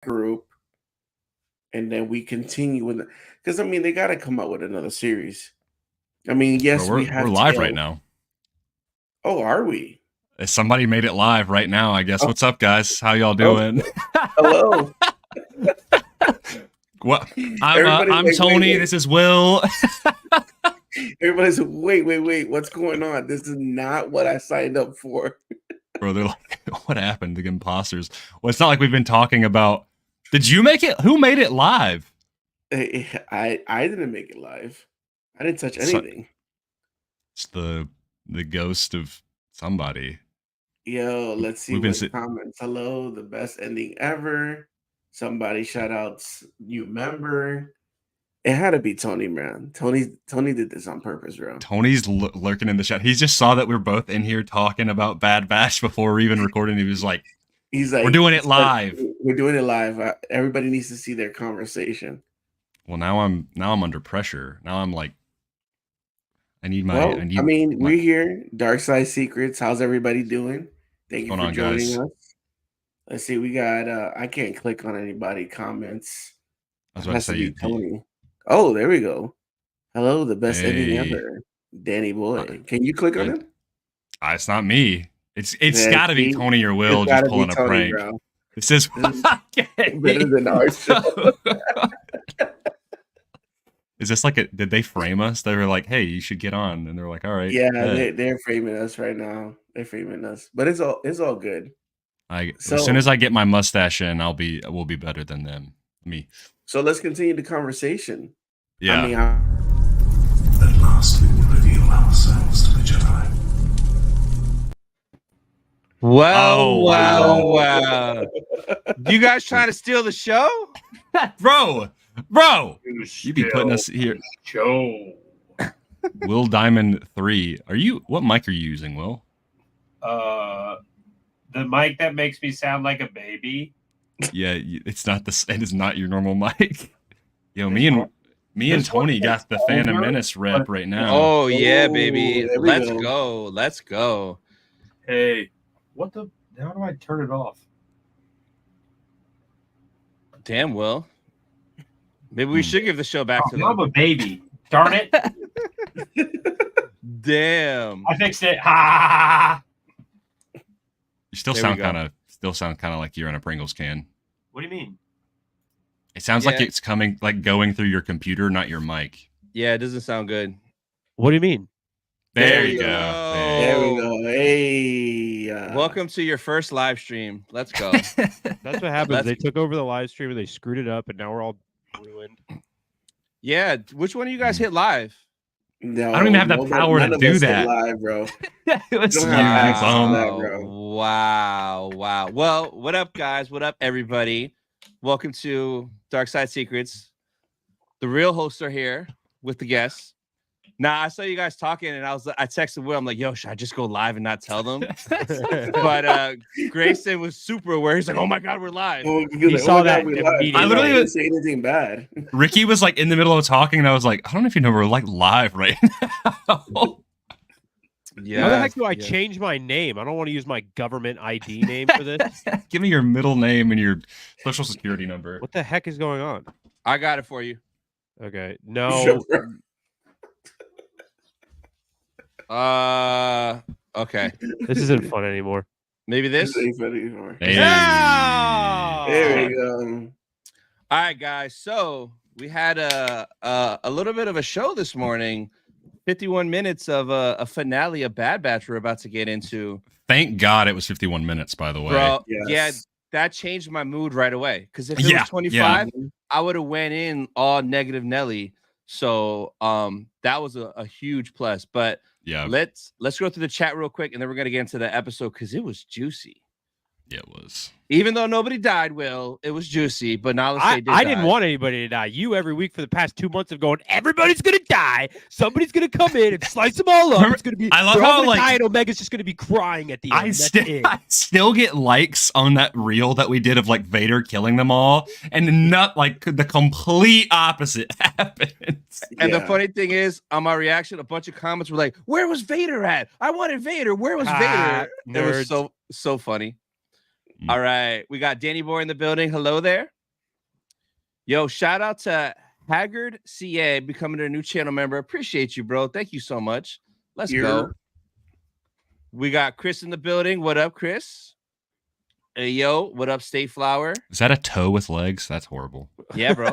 group, and then we continue with because I mean they got to come out with another series. I mean, Bro, yes, we have we're live Tales. right now. Oh, are we? Somebody made it live right now, I guess. Oh. What's up, guys? How y'all doing? Hello. What? I'm like, Tony. wait. This is Will. Everybody's wait. What's going on? This is not what I signed up for. Bro, they're like, what happened to imposters? Well, it's not like we've been talking about. Did you make it? Who made it live? I didn't make it live. I didn't touch anything. It's the ghost of somebody. Yo, let's see what comments. Hello, the best ending ever. Somebody shout outs new member. It had to be Tony, man. Tony did this on purpose, bro. Tony's lurking in the chat. He just saw that we're both in here talking about Bad Batch before we're even recording. He's like, we're doing it live. We're doing it live. Everybody needs to see their conversation. Well, now I'm under pressure. Now I'm like, I need my. Well, I mean, we're here. Dark Side Secrets. How's everybody doing? Thank you for joining us. Let's see. We got. I can't click on anybody comments. I was about to say Tony. Oh, there we go. Hello, the best ending ever, Danny Boy. Can you click on him? It's not me. It's got to be Tony or Will just pulling a prank. Bro. This is better than our show. Is this like did they frame us? They were like, hey, you should get on. And they're like, all right. Yeah, they're framing us right now. They're framing us. But it's all good. As soon as I get my mustache in, we'll be better than them. Me. So let's continue the conversation. Yeah. I mean, at last we will reveal ourselves to the Jedi. Wow. You guys trying to steal the show? Bro, you be putting us here. Show. Will Diamond 3. What mic are you using, Will? The mic that makes me sound like a baby. Yeah, it is not your normal mic. Yo, me and Tony got the Phantom Menace rep right now. Oh yeah, baby. Let's go. Hey, how do I turn it off? Damn, Will. Maybe we should give the show back to them. I'm a baby. Darn it. Damn. I fixed it. Ha! You still sound kind of like you're in a Pringles can. What do you mean? It sounds like it's going through your computer, not your mic. Yeah, it doesn't sound good. What do you mean? There you go. There we go. Hey. Welcome to your first live stream. Let's go. That's what happens. They took over the live stream and they screwed it up, and now we're all ruined. Yeah. Which one of you guys hit live? No, I don't even have the power to do that. Live, bro. Wow. Well, what up, guys? What up, everybody? Welcome to Dark Side Secrets. The real hosts are here with the guests. Now, I saw you guys talking, and I texted Will. I'm like, yo, should I just go live and not tell them? But Grayson was super aware. He's like, oh my God, we're live. He saw that. I literally didn't say anything bad. Ricky was like in the middle of talking, and I was like, I don't know if you know we're like live right now. Yeah. How the heck do I change my name? I don't want to use my government ID name for this. Give me your middle name and your social security number. What the heck is going on? I got it for you. Okay. No. Okay. This isn't fun anymore. Maybe this? This ain't fun anymore. Hey. There we go. All right, guys. So we had a little bit of a show this morning. 51 minutes of a finale of Bad Batch we're about to get into. Thank God it was 51 minutes, by the way. Bro, yeah, that changed my mood right away. Because if it was 25, I would have went in all negative Nelly. So that was a huge plus. But yeah, let's go through the chat real quick, and then we're gonna get into the episode because it was juicy. Yeah, it was. Even though nobody died, Will, it was juicy. But now let's say I didn't want anybody to die. You every week for the past 2 months of going, everybody's gonna die. Somebody's gonna come in and slice them all up. It's gonna be. I love how like Omega's just gonna be crying at the end. I still get likes on that reel that we did of like Vader killing them all, and not like the complete opposite happens. And the funny thing is, on my reaction, a bunch of comments were like, "Where was Vader at? I wanted Vader. Where was Vader?" It was so funny. All right. We got Danny Boy in the building. Hello there. Yo, shout out to Haggard CA becoming a new channel member. Appreciate you, bro. Thank you so much. Let's go. We got Chris in the building. What up, Chris? Hey, yo. What up, State Flower? Is that a toe with legs? That's horrible. Yeah, bro.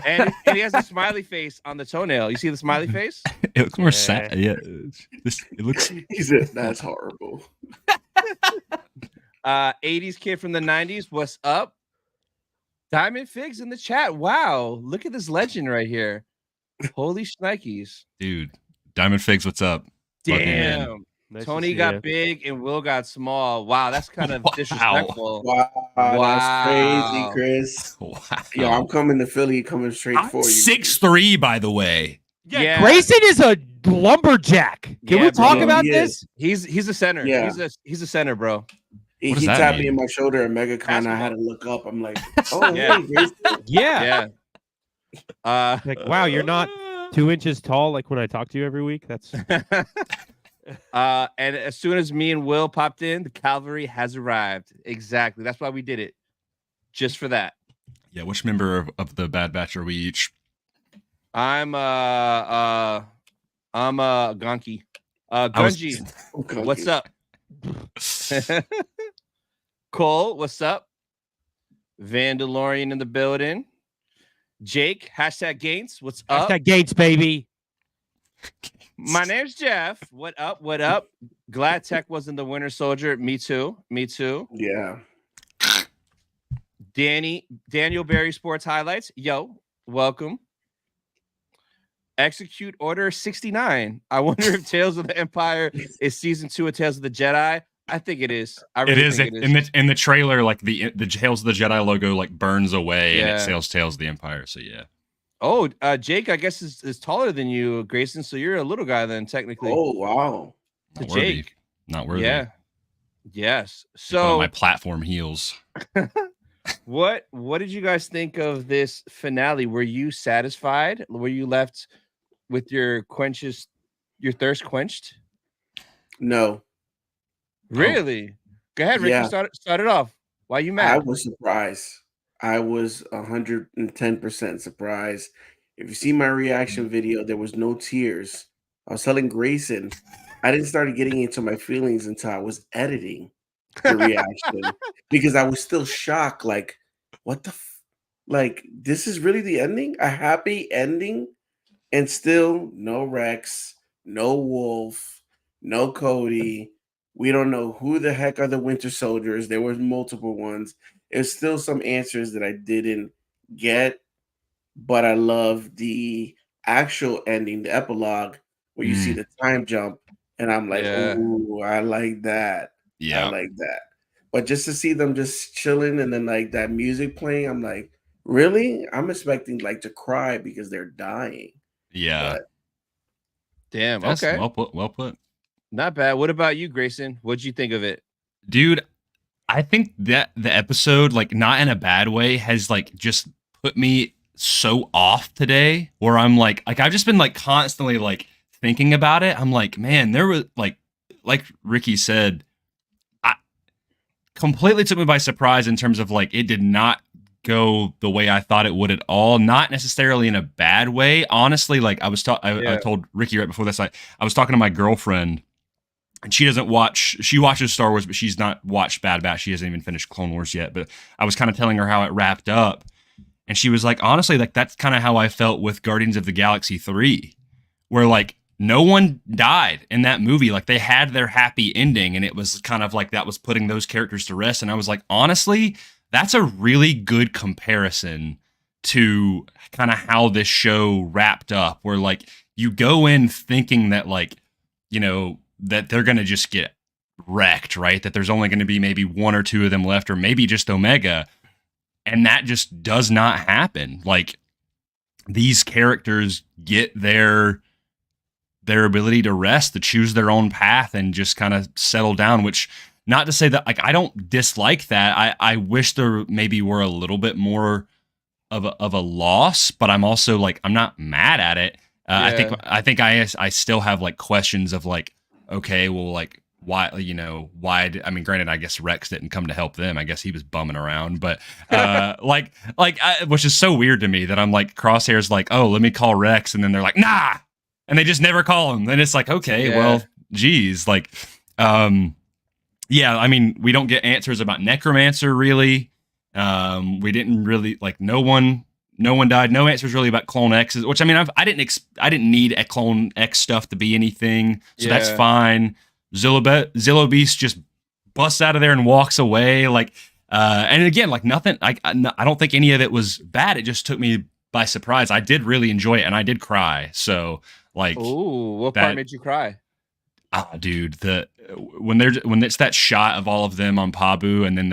and he has a smiley face on the toenail. You see the smiley face? It looks more sad. Yeah. It looks. He said, that's horrible. 80s kid from the 90s. What's up? Diamondfigs in the chat. Wow. Look at this legend right here. Holy shnikes. Dude. Diamondfigs, what's up? Damn. Nice Tony got big and Will got small. Wow, that's kind of disrespectful. Wow, that's crazy, Chris. Wow. Yo, I'm coming to Philly, coming straight for you. 6'3", by the way. Yeah, Grayson is a lumberjack. Can we talk about this? He's a center. Yeah. He's a center, bro. He tapped me in my shoulder at MegaCon. I had to look up. I'm like, oh, yeah. Hey, Grayson. Yeah. Like, wow, you're not 2 inches tall like when I talk to you every week. That's and as soon as me and Will popped in, the cavalry has arrived. Exactly. That's why we did it. Just for that. Yeah, which member of the Bad Batch are we each? I'm Gonki. Gunji. What's up? Cole, what's up? Vandalorian in the building. Jake, hashtag Gaines, what's up? Hashtag Gates, baby. My name's Jeff. What up? What up? Glad Tech wasn't the Winter Soldier. Me too. Me too. Yeah. Daniel Barry Sports Highlights. Yo, welcome. Execute Order 69. I wonder if Tales of the Empire is season 2 of Tales of the Jedi. I think it is. It is. In the trailer, like the Tales of the Jedi logo like burns away and it says Tales of the Empire. So yeah. Oh, Jake, I guess is taller than you, Grayson. So you're a little guy then, technically. Oh wow. Not Jake, not worthy. Yeah. Yes. So my platform heels. What did you guys think of this finale? Were you satisfied? Were you left with your thirst quenched? No. Really? Go ahead, Ricky. Yeah. Start it off. Why are you mad? I was surprised. I was 110% surprised. If you see my reaction video, there was no tears. I was telling Grayson, I didn't start getting into my feelings until I was editing the reaction because I was still shocked. Like, what the like, this is really the ending? A happy ending? And still no Rex, no Wolf, no Cody. We don't know who the heck are the Winter Soldiers. There was multiple ones. There's still some answers that I didn't get, but I love the actual ending, the epilogue, where you see the time jump, and I'm like, ooh, I like that. Yeah, I like that. But just to see them just chilling and then like that music playing, I'm like, really? I'm expecting like to cry because they're dying. Yeah. But, damn. That's okay. Well put. Not bad. What about you, Grayson? What'd you think of it? Dude, I think that the episode, like not in a bad way, has like just put me so off today where I'm like I've just been like constantly like thinking about it. I'm like, man, there was like Ricky said, I completely took me by surprise in terms of like it did not go the way I thought it would at all. Not necessarily in a bad way. Honestly, like I told Ricky right before this, I was talking to my girlfriend. And she watches Star Wars, but she's not watched Bad Batch. She hasn't even finished Clone Wars yet. But I was kind of telling her how it wrapped up. And she was like, honestly, like that's kind of how I felt with Guardians of the Galaxy 3, where like no one died in that movie. Like they had their happy ending and it was kind of like that was putting those characters to rest. And I was like, honestly, that's a really good comparison to kind of how this show wrapped up, where like you go in thinking that like, you know, that they're going to just get wrecked, right? That there's only going to be maybe one or two of them left, or maybe just Omega. And that just does not happen. Like these characters get their ability to rest, to choose their own path and just kind of settle down, which not to say that like, I don't dislike that. I wish there maybe were a little bit more of a loss, but I'm also like, I'm not mad at it. I think I still have like questions of like, okay, well, like why, I mean, granted, I guess Rex didn't come to help them. I guess he was bumming around, but which is so weird to me that I'm like, Crosshair's like, oh, let me call Rex, and then they're like, nah, and they just never call him. And it's like, okay, well, geez, like, yeah, I mean, we don't get answers about Necromancer really. We didn't really, like, no one died. No answers really about Clone X's, which, I mean, I didn't need a Clone X stuff to be anything, so that's fine. Zillo Beast just busts out of there and walks away, like, and again, like, nothing. I don't think any of it was bad. It just took me by surprise. I did really enjoy it, and I did cry. So, like, ooh, what part made you cry? Dude, when it's that shot of all of them on Pabu, and then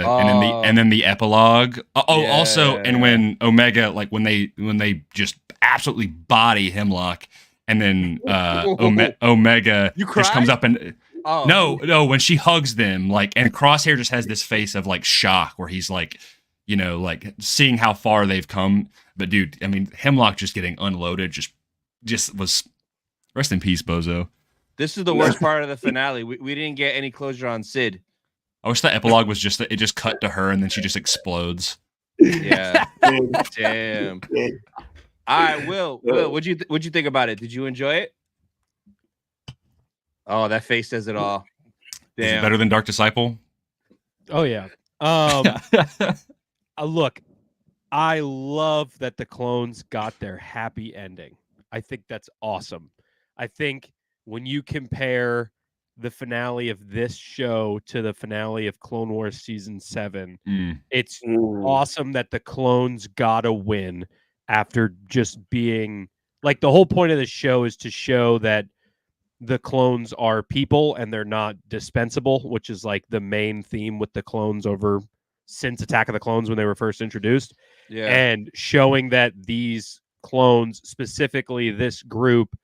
the epilogue. Also, and when Omega, like, when they just absolutely body Hemlock, and then Omega just comes up and no, when she hugs them, like, and Crosshair just has this face of like shock, where he's like, like seeing how far they've come. But dude, I mean, Hemlock just getting unloaded just was, rest in peace, Bozo. This is the worst part of the finale. We didn't get any closure on Sid. I wish the epilogue was just that it just cut to her and then she just explodes. Yeah. Damn. All right, Will, what'd you think about it? Did you enjoy it? Oh, that face says it all. Damn. Is it better than Dark Disciple? Oh yeah. Look, I love that the clones got their happy ending. I think that's awesome. I think when you compare the finale of this show to the finale of Clone Wars Season 7, it's awesome that the clones got a win after just being... Like, the whole point of the show is to show that the clones are people and they're not dispensable, which is, like, the main theme with the clones since Attack of the Clones when they were first introduced. Yeah. And showing that these clones, specifically this group,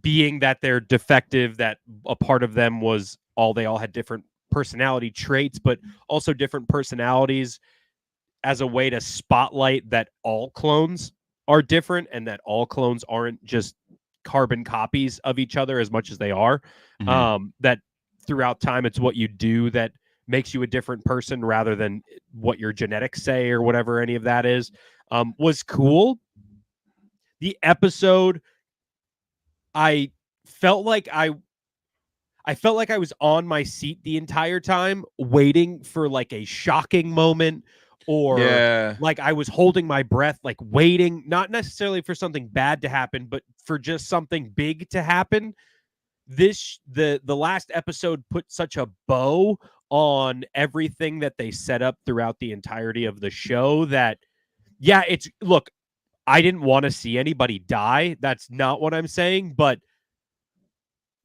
being that they're defective, that a part of them was they all had different personality traits, but also different personalities as a way to spotlight that all clones are different and that all clones aren't just carbon copies of each other as much as they are. That throughout time, it's what you do that makes you a different person rather than what your genetics say or whatever any of that is, was cool. The episode, I felt like I was on my seat the entire time, waiting for like a shocking moment, or like I was holding my breath, like waiting, not necessarily for something bad to happen, but for just something big to happen. The last episode put such a bow on everything that they set up throughout the entirety of the show that, look, I didn't want to see anybody die. That's not what I'm saying, but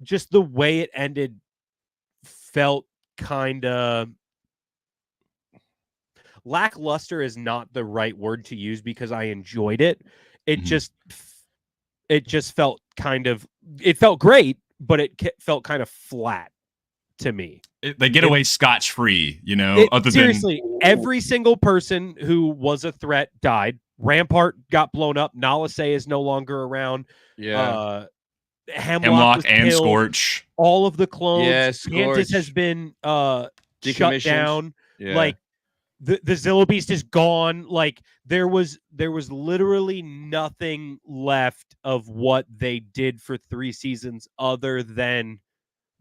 just the way it ended felt kind of lackluster is not the right word to use because I enjoyed it. It just felt it felt great, but it felt kind of flat to me. They get away scotch-free, Seriously, every single person who was a threat died. Rampart got blown up. Nalase is no longer around. Yeah. Hemlock and killed. Scorch. All of the clones. Yeah, Tantiss has been shut down. Yeah. Like the Zillo Beast is gone. Like there was literally nothing left of what they did for 3 seasons other than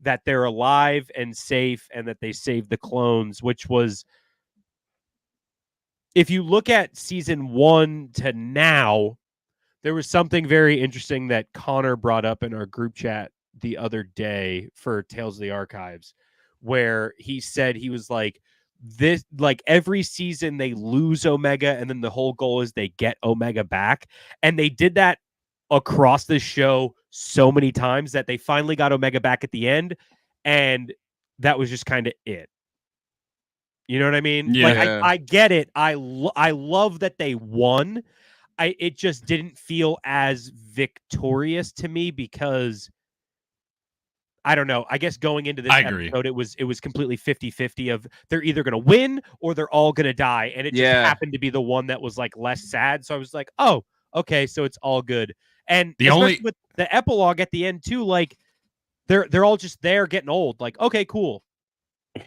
that they're alive and safe and that they saved the clones, which was, if you look at season 1 to now, there was something very interesting that Connor brought up in our group chat the other day for Tales of the Archives, where he said he was like, this, like every season they lose Omega and then the whole goal is they get Omega back. And they did that across the show so many times that they finally got Omega back at the end. And that was just kind of it. You know what I mean? Yeah. Like, I get it. I love that they won. It just didn't feel as victorious to me because I don't know. I guess going into this episode, it was completely 50-50 of they're either going to win or they're all going to die. And it just happened to be the one that was like less sad. So I was like, oh, okay. So it's all good. And with the epilogue at the end too, like they're all just there getting old. Like, okay, cool.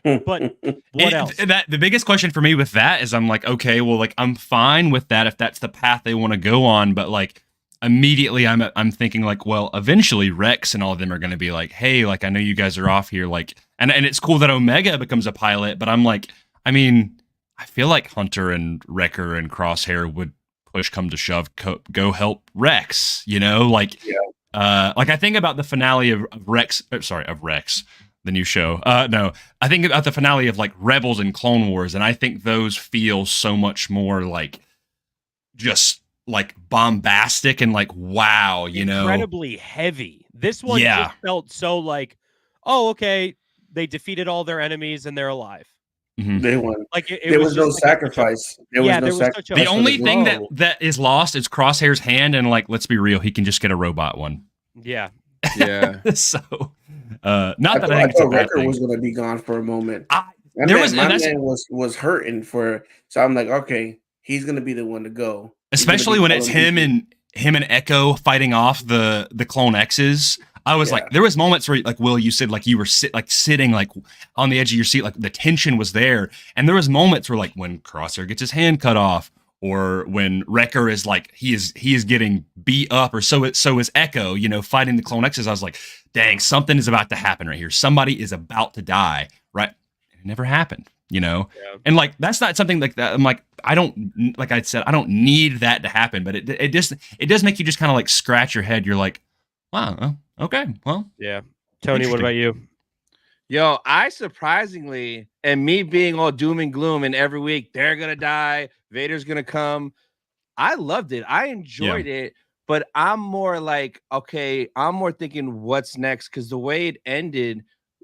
But what else? The biggest question for me with that is I'm like, okay, well, like I'm fine with that if that's the path they want to go on, but like immediately I'm thinking like, well, eventually Rex and all of them are going to be like, hey, like I know you guys are off here, like, and it's cool that Omega becomes a pilot, but I'm like, I mean, I feel like Hunter and Wrecker and Crosshair would push come to shove go help Rex, you know, like, like I think about the finale of Rex, the new show. No, I think about the finale of like Rebels and Clone Wars, and I think those feel so much more like just like bombastic and like wow, you know, incredibly heavy. This one just felt so like, oh, okay, they defeated all their enemies and they're alive. Mm-hmm. They won. Like there was no sacrifice. The only thing that is lost is Crosshair's hand, and like, let's be real, he can just get a robot one. Yeah. So, not that I think thought Wrecker was going to be gone for a moment. My man was hurting for, so I'm like, okay, he's going to be the one to go. Especially when it's him and Echo fighting off the Clone X's. I was like, there was moments where, like Will, you said like you were sitting like on the edge of your seat, like the tension was there, and there was moments where like when Crosshair gets his hand cut off, or when Wrecker is like he is getting beat up, or so is Echo, you know, fighting the Clone X's. I was like, dang, something is about to happen right here. Somebody is about to die, right? It never happened, you know, and like that's not something like that. I'm like, I don't, like I said, I don't need that to happen, but it does make you just kind of like scratch your head. You're like, wow. Okay, well, yeah. Tony, what about you? Yo, I surprisingly, and me being all doom and gloom, and every week they're gonna die, Vader's gonna come. I loved it. I enjoyed it, but I'm more like, okay, I'm more thinking what's next, because the way it ended,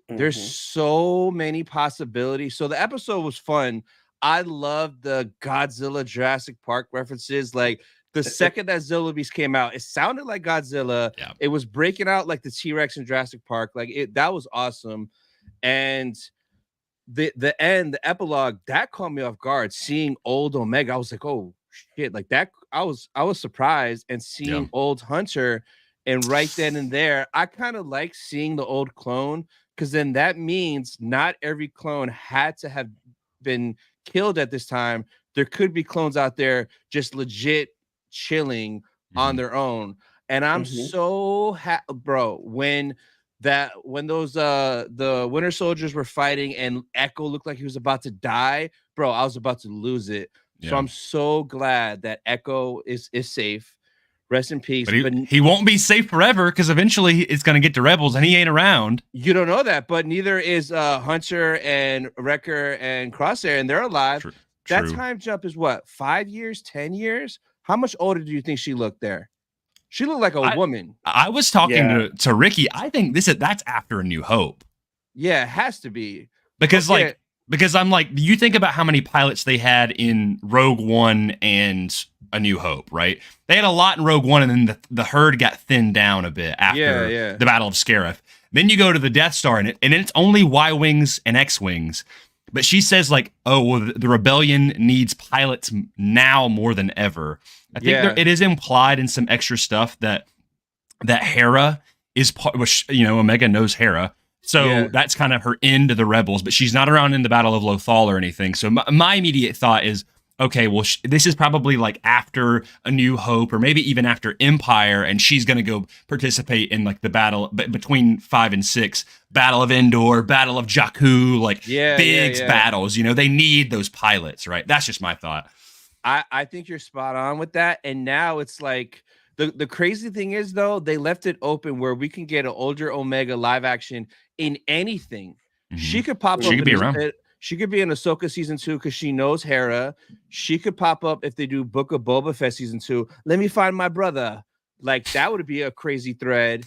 there's so many possibilities. So the episode was fun. I loved the Godzilla Jurassic Park references, like. The second that Zilla Beast came out, it sounded like Godzilla. Yeah. It was breaking out like the T-Rex in Jurassic Park. Like that was awesome. And the end, the epilogue, that caught me off guard. Seeing old Omega, I was like, oh shit, like that. I was surprised, and seeing old Hunter, and right then and there, I kind of like seeing the old clone, because then that means not every clone had to have been killed at this time. There could be clones out there just legit chilling on their own, and I'm so bro, when those the Winter Soldiers were fighting and Echo looked like he was about to die, bro, I was about to lose it. So I'm so glad that Echo is safe. Rest in peace. But he won't be safe forever, because eventually it's going to get to Rebels and he ain't around. You don't know that, but neither is Hunter and Wrecker and Crosshair, and they're alive. True. That time jump is what, 5 years, 10 years? How much older do you think she looked there? She looked like a woman. I was talking to Ricky. I think that's after A New Hope. Yeah, it has to be. Because because I'm like, you think about how many pilots they had in Rogue One and A New Hope, right? They had a lot in Rogue One, and then the herd got thinned down a bit after the Battle of Scarif. Then you go to the Death Star, and it's only Y-Wings and X-Wings. But she says like, oh, well, the rebellion needs pilots now more than ever. I think it is implied in some extra stuff that Hera is part, which, you know, Omega knows Hera. So that's kind of her end to the rebels, but she's not around in the Battle of Lothal or anything. So my immediate thought is, okay, well, this is probably like after A New Hope, or maybe even after Empire, and she's going to go participate in like the battle between 5 and 6, Battle of Endor, Battle of Jakku, like big battles. You know, they need those pilots, right? That's just my thought. I think you're spot on with that. And now it's like, the crazy thing is, though, they left it open where we can get an older Omega live action in anything. She could pop up. She could be around. She could be in Ahsoka season 2 because she knows Hera. She could pop up if they do Book of Boba Fett season 2. Let me find my brother. Like, that would be a crazy thread.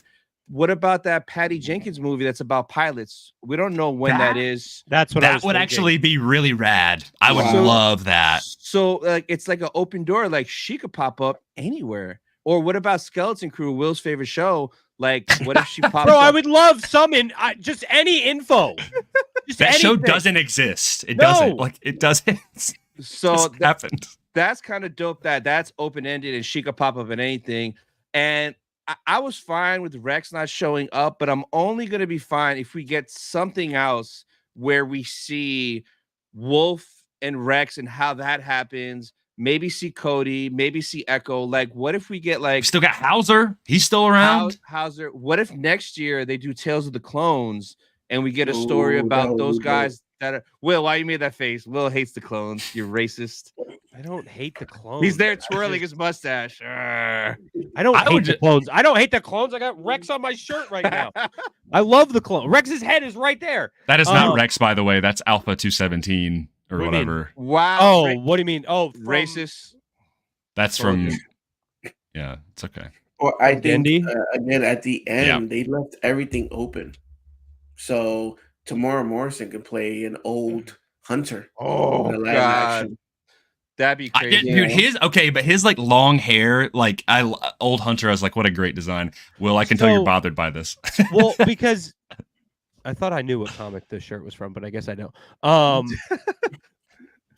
What about that Patty Jenkins movie that's about pilots? We don't know when that is. That's what that would actually be really rad. I would love that. So like, it's like an open door. Like, she could pop up anywhere. Or what about Skeleton Crew, Will's favorite show? Like, what if she pops Bro, up? I would love just any info. Just that show doesn't exist. It doesn't. Like, it doesn't. So happened. That's kind of dope. That's open ended, and she could pop up in anything. And I was fine with Rex not showing up, but I'm only gonna be fine if we get something else where we see Wolf and Rex and how that happens. Maybe see Cody, maybe see Echo. Like, what if we get We like still got Hauser. He's still around. Hauser? What if next year they do Tales of the Clones and we get a story Ooh, that about would those be dope. guys that are Will? Why you made that face? Will hates the clones. You're racist. I don't hate the clones. He's there I twirling just- his mustache. I don't I would hate the ju- clones. I don't hate the clones. I got Rex on my shirt right now. I love the clone. Rex's head is right there. That is not Um, Rex, by the way. That's Alpha 217 or What do you mean? whatever. Wow. Oh, what do you mean? Oh, from- Racist. That's from. Yeah, it's okay. Well, I think Gendy? again at the end they left everything open, so Tamora Morrison can play an old hunter. Oh, in the live God. action. That'd be I crazy. get, dude, his okay, but his like long hair, like old Hunter, I was like, what a great design. Will, I can tell you're So- bothered by this. Well, because I thought I knew what comic this shirt was from, but I guess I don't.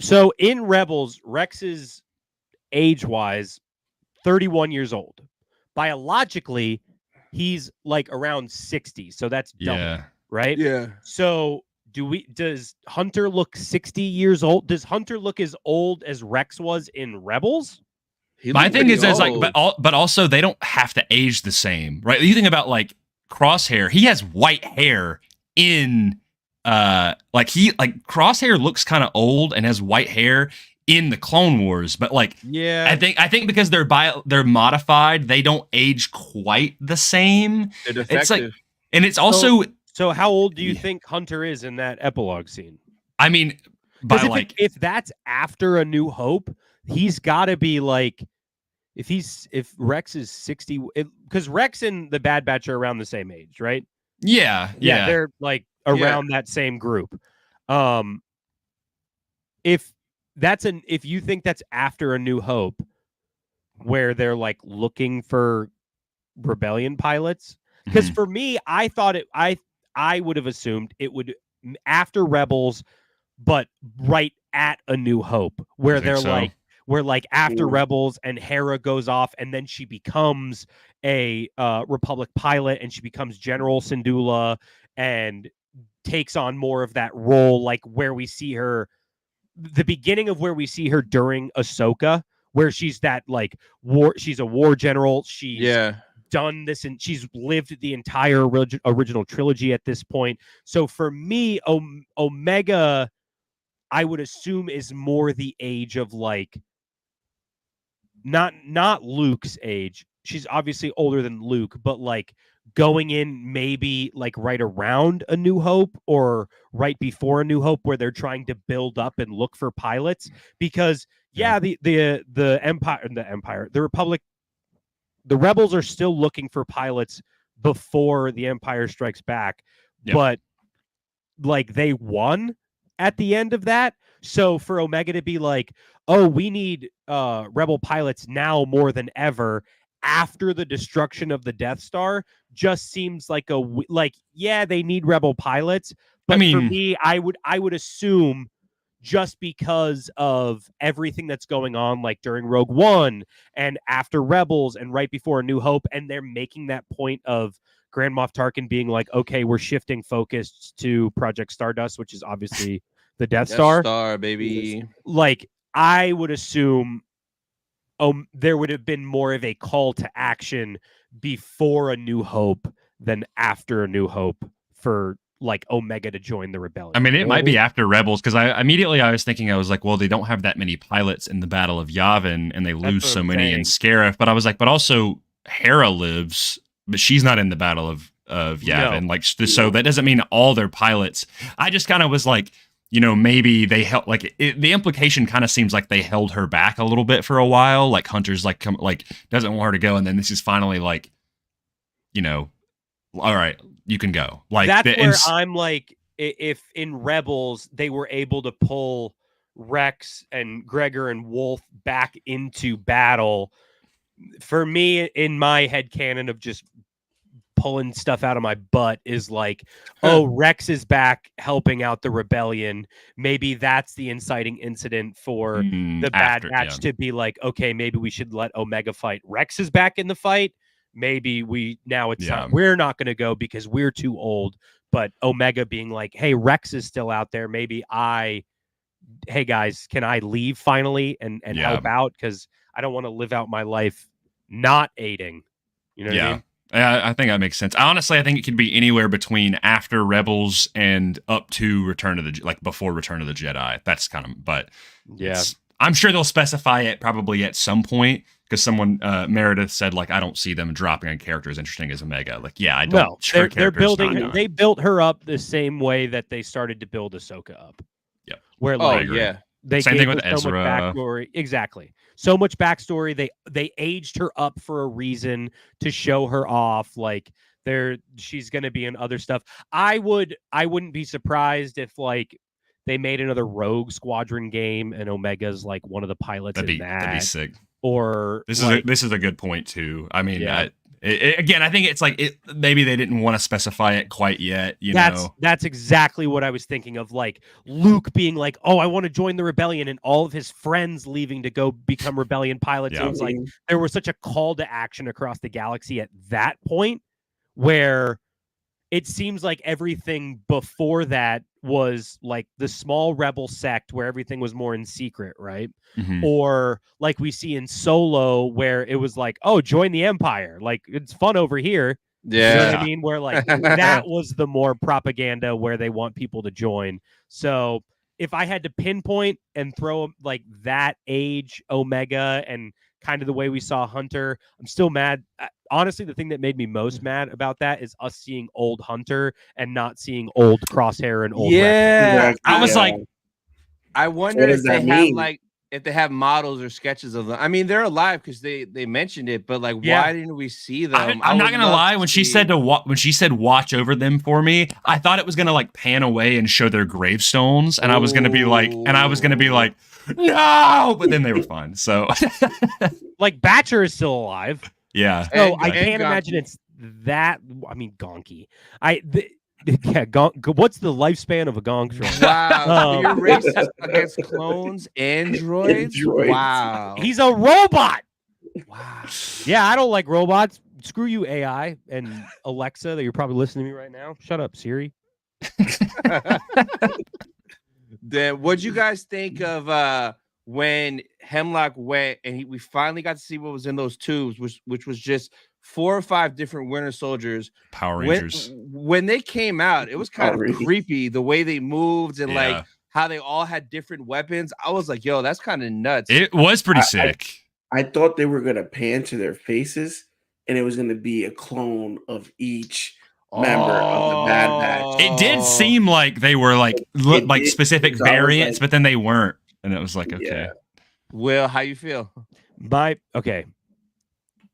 So in Rebels, Rex is age-wise 31 years old. Biologically, he's like around 60, so that's double, Yeah. right? Yeah. So does Hunter look 60 years old? Does Hunter look as old as Rex was in Rebels? My thing is like, but also they don't have to age the same, right? You think about like Crosshair, he has white hair in Crosshair looks kind of old and has white hair in the Clone Wars, but like Yeah. I think because they're modified, they don't age quite the same. They're defective. It's like, and it's also So how old do you think Hunter is in that epilogue scene? I mean, by 'Cause like if that's after A New Hope, he's got to be like, if Rex is 60, because Rex and the Bad Batch are around the same age, right? yeah. They're like around that same group. If you think that's after A New Hope, where they're like looking for rebellion pilots, because for me, I thought I would have assumed it would after Rebels, but right at A New Hope, where they're so? like after Rebels and Hera goes off and then she becomes a Republic pilot and she becomes General Syndulla and takes on more of that role, like where we see her, the beginning of where we see her during Ahsoka, where she's that like she's a war general. She's done this and she's lived the entire original trilogy at this point. So for me, Omega, I would assume is more the age of like not Luke's age. She's obviously older than Luke, but like going in maybe like right around A New Hope or right before A New Hope, where they're trying to build up and look for pilots. Because the Republic, the Rebels are still looking for pilots before the Empire Strikes Back, but like they won at the end of that. So for Omega to be like, oh, we need Rebel pilots now more than ever after the destruction of the Death Star, just seems like they need Rebel pilots. But for me, I would assume, just because of everything that's going on, like during Rogue One and after Rebels and right before A New Hope, and they're making that point of Grand Moff Tarkin being like, okay, we're shifting focus to Project Stardust, which is obviously the Death Star. Star, baby. Like, I would assume there would have been more of a call to action before A New Hope than after A New Hope for like Omega to join the rebellion. I mean, it might be after Rebels, because I was thinking, I was like, well, they don't have that many pilots in the Battle of Yavin, and they lose so many in Scarif. But I was like, but also Hera lives, but she's not in the Battle of Yavin. No. Like, so that doesn't mean all their pilots. I just kind of was like, you know, maybe they held the implication kind of seems like they held her back a little bit for a while. Like Hunter's like doesn't want her to go, and then this is finally like, you know, all right, you can go. Like that's where I'm like, if in Rebels they were able to pull Rex and Gregor and Wolf back into battle, for me in my headcanon of just pulling stuff out of my butt is like, oh, Rex is back helping out the rebellion. Maybe that's the inciting incident for the Bad Batch to be like, okay, maybe we should let Omega fight. Rex is back in the fight. maybe it's Yeah. time. We're not going to go because we're too old. But Omega being like, hey, Rex is still out there. Maybe hey guys, can I leave finally and help out? Because I don't want to live out my life not aiding. You know what I mean? I think that makes sense. Honestly, I think it could be anywhere between after Rebels and up to before Return of the Jedi. That's kind of, but yeah, I'm sure they'll specify it probably at some point because someone, Meredith said, like, I don't see them dropping a character as interesting as Omega. Like, yeah, I don't. No, they're building. They built her up the same way that they started to build Ahsoka up. Yep. Where they same gave thing with her so Ezra. much backstory. Exactly. So much backstory. They aged her up for a reason to show her off. Like she's gonna be in other stuff. I wouldn't be surprised if like they made another Rogue Squadron game and Omega's like one of the pilots in that. That'd be sick. Or this is a good point too. I mean, again, I think it's like maybe they didn't want to specify it quite yet. That's exactly what I was thinking of. Like Luke being like, "Oh, I want to join the rebellion," and all of his friends leaving to go become rebellion pilots. Yeah. It was like there was such a call to action across the galaxy at that point, where it seems like everything before that was like the small rebel sect where everything was more in secret, right? Mm-hmm. Or like we see in Solo where it was like, oh, join the Empire. Like it's fun over here. Yeah. You know what I mean? Where like that was the more propaganda where they want people to join. So if I had to pinpoint and throw like that age Omega and kind of the way we saw Hunter, I'm still mad. Honestly, the thing that made me most mad about that is us seeing old Hunter and not seeing old Crosshair and old Rex. I was like, I wonder if they have models or sketches of them. I mean, they're alive because they mentioned it, but like, why didn't we see them? I'm not gonna lie. When she said watch over them for me, I thought it was gonna like pan away and show their gravestones, and I was gonna be like, no, but then they were fine. So, like Batcher is still alive. Yeah. So I can't imagine it's that. I mean, Gonky. What's the lifespan of a gonk drone? Wow, you're racist against clones, androids. Wow, he's a robot. Wow. Yeah, I don't like robots. Screw you, AI and Alexa. That you're probably listening to me right now. Shut up, Siri. Then, what'd you guys think of when Hemlock went and we finally got to see what was in those tubes, which was just 4 or 5 different Winter Soldiers. Power Rangers. When they came out, it was kind of creepy the way they moved and like how they all had different weapons. I was like, yo, that's kind of nuts. It was pretty sick. I thought they were going to pan to their faces and it was going to be a clone of each member of the Bad Batch. It did seem like they were like specific variants, but then they weren't. And it was like, okay. Yeah. Will, how you feel? Okay.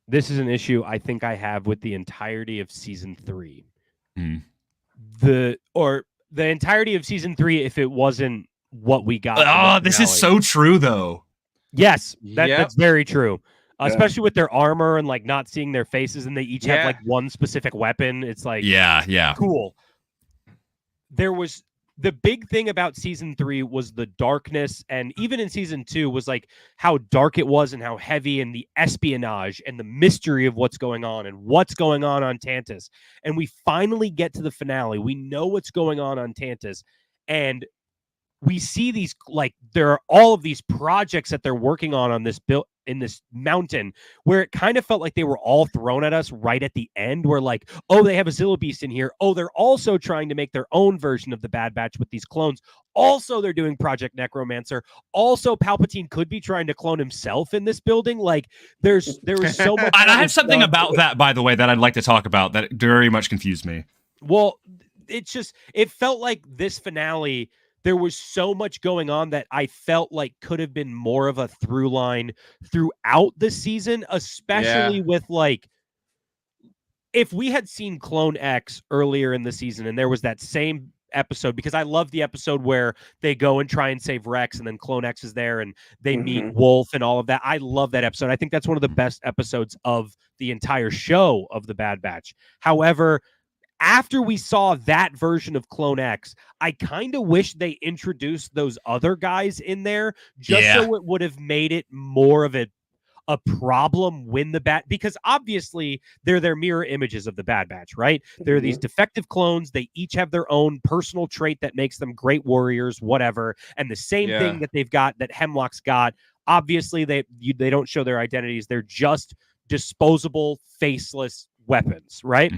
This is an issue I think I have with the entirety of season 3. The entirety of season 3 if it wasn't what we got. Oh, this is so true though. Yes, that's very true. Especially with their armor and like not seeing their faces, and they each have like one specific weapon. It's like cool. There was the big thing about season 3 was the darkness, and even in season 2 was like how dark it was and how heavy, and the espionage and the mystery of what's going on on Tantiss. And we finally get to the finale. We know what's going on Tantiss, and we see these like there are all of these projects that they're working on this in this mountain, where it kind of felt like they were all thrown at us right at the end. We're like, oh, they have a Zilla Beast in here. Oh, they're also trying to make their own version of the Bad Batch with these clones. Also, they're doing Project Necromancer. Also, Palpatine could be trying to clone himself in this building. Like, there was so much. And I have something about that, by the way, that I'd like to talk about that very much confused me. Well, it felt like this finale, there was so much going on that I felt like could have been more of a through line throughout the season, especially with like, if we had seen Clone X earlier in the season and there was that same episode, because I love the episode where they go and try and save Rex and then Clone X is there and they meet Wolf and all of that. I love that episode. I think that's one of the best episodes of the entire show of the Bad Batch. However, after we saw that version of Clone X, I kind of wish they introduced those other guys in there just so it would have made it more of a a problem when because obviously they're their mirror images of the Bad Batch, right? They're these defective clones. They each have their own personal trait that makes them great warriors, whatever. And the same thing that they've got that Hemlock's got. Obviously, they don't show their identities. They're just disposable, faceless weapons, right?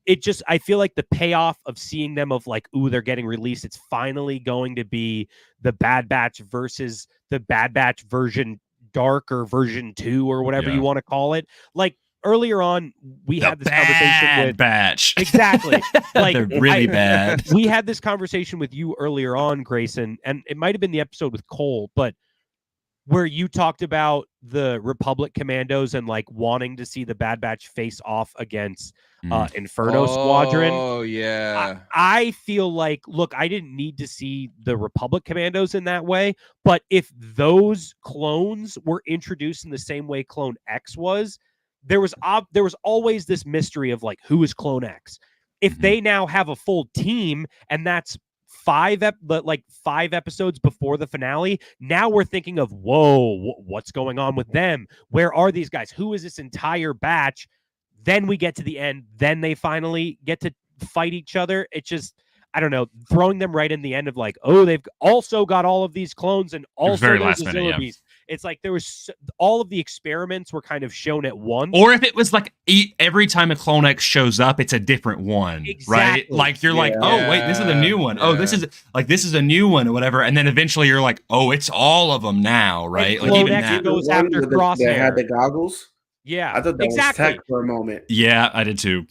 It just, I feel like the payoff of seeing them of like, ooh, they're getting released. It's finally going to be the Bad Batch versus the Bad Batch version Dark or version 2 or whatever you want to call it. Like earlier on, we had this conversation with Batch. Exactly. Like they're really bad. We had this conversation with you earlier on, Grayson, and it might have been the episode with Cole, but where you talked about the Republic commandos and like wanting to see the Bad Batch face off against Inferno Squadron. Oh yeah. I feel like, look, I didn't need to see the Republic commandos in that way, but if those clones were introduced in the same way Clone X was, there was always this mystery of like, who is Clone X? If they now have a full team and that's 5 episodes before the finale, now we're thinking of, whoa, what's going on with them? Where are these guys? Who is this entire batch? Then we get to the end. Then they finally get to fight each other. It's just, I don't know, throwing them right in the end of like, oh, they've also got all of these clones and also very those last minute, Azilla Beasts. It's like there was all of the experiments were kind of shown at once. Or if it was like every time a Clone X shows up, it's a different one, right? Like you're like, oh wait, this is a new one. Oh, this is a new one or whatever, and then eventually you're like, oh, it's all of them now, right? Like even that goes after Crosshair. They had the goggles. Yeah, I thought that was tech for a moment. Yeah, I did too.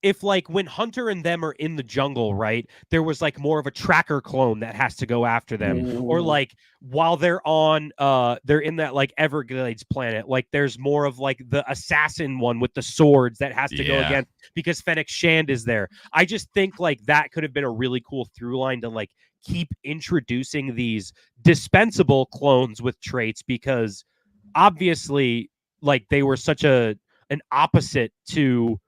If like when Hunter and them are in the jungle, right, there was like more of a tracker clone that has to go after them, or like while they're in that like Everglades planet, like there's more of like the assassin one with the swords that has to go against because Fennec Shand is there. I just think like that could have been a really cool through line to like keep introducing these dispensable clones with traits, because obviously like they were such an opposite to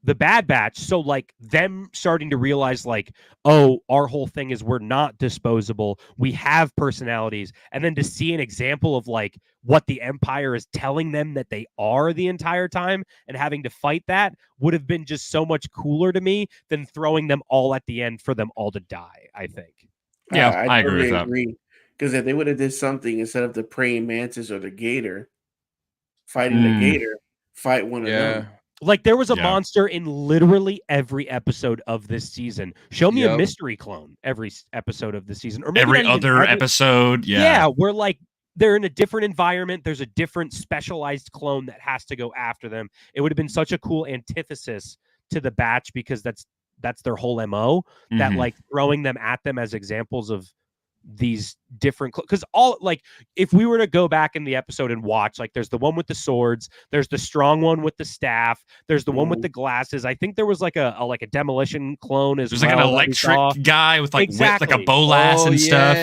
the Bad Batch. So like them starting to realize like, oh, our whole thing is we're not disposable. We have personalities. And then to see an example of like what the Empire is telling them that they are the entire time and having to fight that would have been just so much cooler to me than throwing them all at the end for them all to die, I think. Yeah, I agree with that. Because if they would have did something instead of the praying mantis or the gator fighting the gator, fight one of them. Like there was a monster in literally every episode of this season. Show me a mystery clone every episode of the season, or maybe every other episode. Yeah, we're like they're in a different environment. There's a different specialized clone that has to go after them. It would have been such a cool antithesis to the Batch, because that's their whole MO. That like throwing them at them as examples of these different, because all like if we were to go back in the episode and watch, like there's the one with the swords, there's the strong one with the staff, there's the one with the glasses. I think there was like a demolition clone as there's well. Like an electric guy with like with like a bolas and stuff.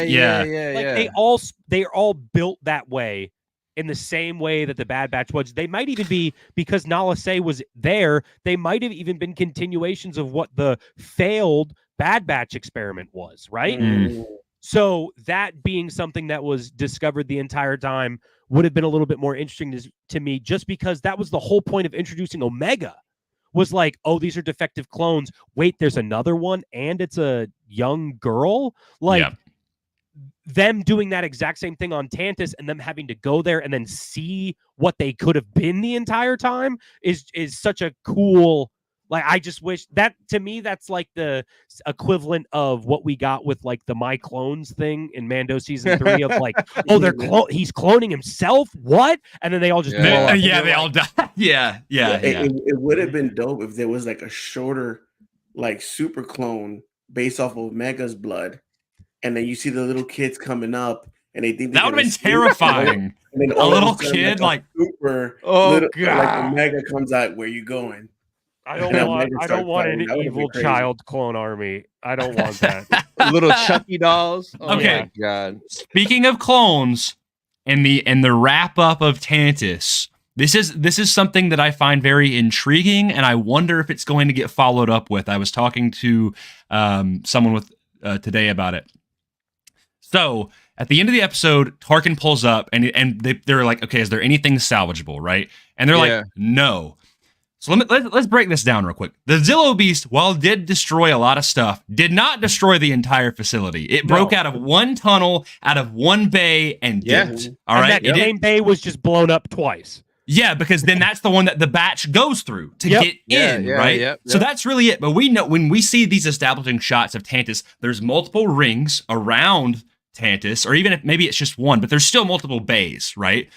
They're all built that way, in the same way that the Bad Batch was. They might even be, because Nala Se was there, they might have even been continuations of what the failed Bad Batch experiment was, right? So that being something that was discovered the entire time would have been a little bit more interesting to me, just because that was the whole point of introducing Omega, was like, oh, these are defective clones. Wait, there's another one and it's a young girl? Like them doing that exact same thing on Tantiss and them having to go there and then see what they could have been the entire time is such a cool. Like, I just wish that, to me, that's like the equivalent of what we got with like the My Clones thing in Mando season 3 of like, oh, he's cloning himself. What? And then they all just blow up. They all die. It would have been dope if there was like a shorter, like super clone based off of Omega's blood, and then you see the little kids coming up, and they think that would have been terrifying. And then a little kid like super, God, like Omega comes out. Where you going? I don't want an evil child clone army. I don't want that. Little Chucky dolls. Oh okay. My God. Speaking of clones and the wrap up of Tantiss, this is something that I find very intriguing, and I wonder if it's going to get followed up with. I was talking to someone with today about it. So at the end of the episode, Tarkin pulls up and they're like, okay, is there anything salvageable, right? And they're like, no. So let's break this down real quick. The Zillo Beast, while it did destroy a lot of stuff, did not destroy the entire facility. It broke out of one tunnel, out of one bay, and dipped. All right, that same bay was just blown up twice. Yeah, because then that's the one that the batch goes through to get in, right? So that's really it. But we know when we see these establishing shots of Tantiss, there's multiple rings around Tantiss, or even if maybe it's just one, but there's still multiple bays, right?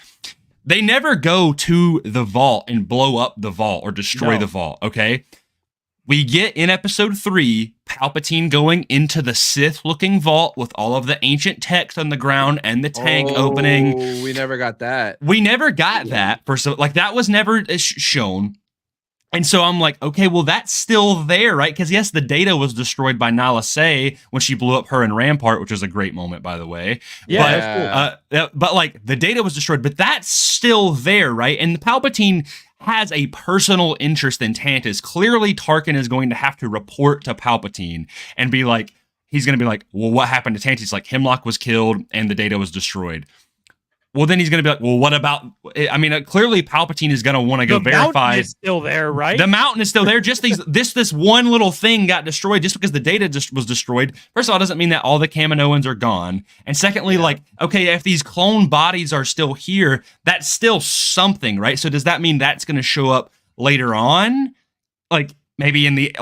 They never go to the vault and blow up the vault or destroy the vault, okay? We get in episode 3, Palpatine going into the Sith-looking vault with all of the ancient text on the ground and the tank opening. We never got that. We never got that. Like, that was never shown. And so I'm like, okay, well, that's still there, right? Because, yes, the data was destroyed by Nala Se when she blew up her in Rampart, which was a great moment, by the way. Yeah, but like, the data was destroyed, but that's still there, right? And Palpatine has a personal interest in Tantiss. Clearly, Tarkin is going to have to report to Palpatine and be like, he's going to be like, well, what happened to Tantiss? Like, Hemlock was killed and the data was destroyed. Well, then he's going to be like, well, what about... I mean, clearly Palpatine is going to want to go verify... The mountain is still there, right? The mountain is still there. Just this one little thing got destroyed just because the data just was destroyed. First of all, it doesn't mean that all the Kaminoans are gone. And secondly, like, okay, if these clone bodies are still here, that's still something, right? So does that mean that's going to show up later on? Like, maybe in the...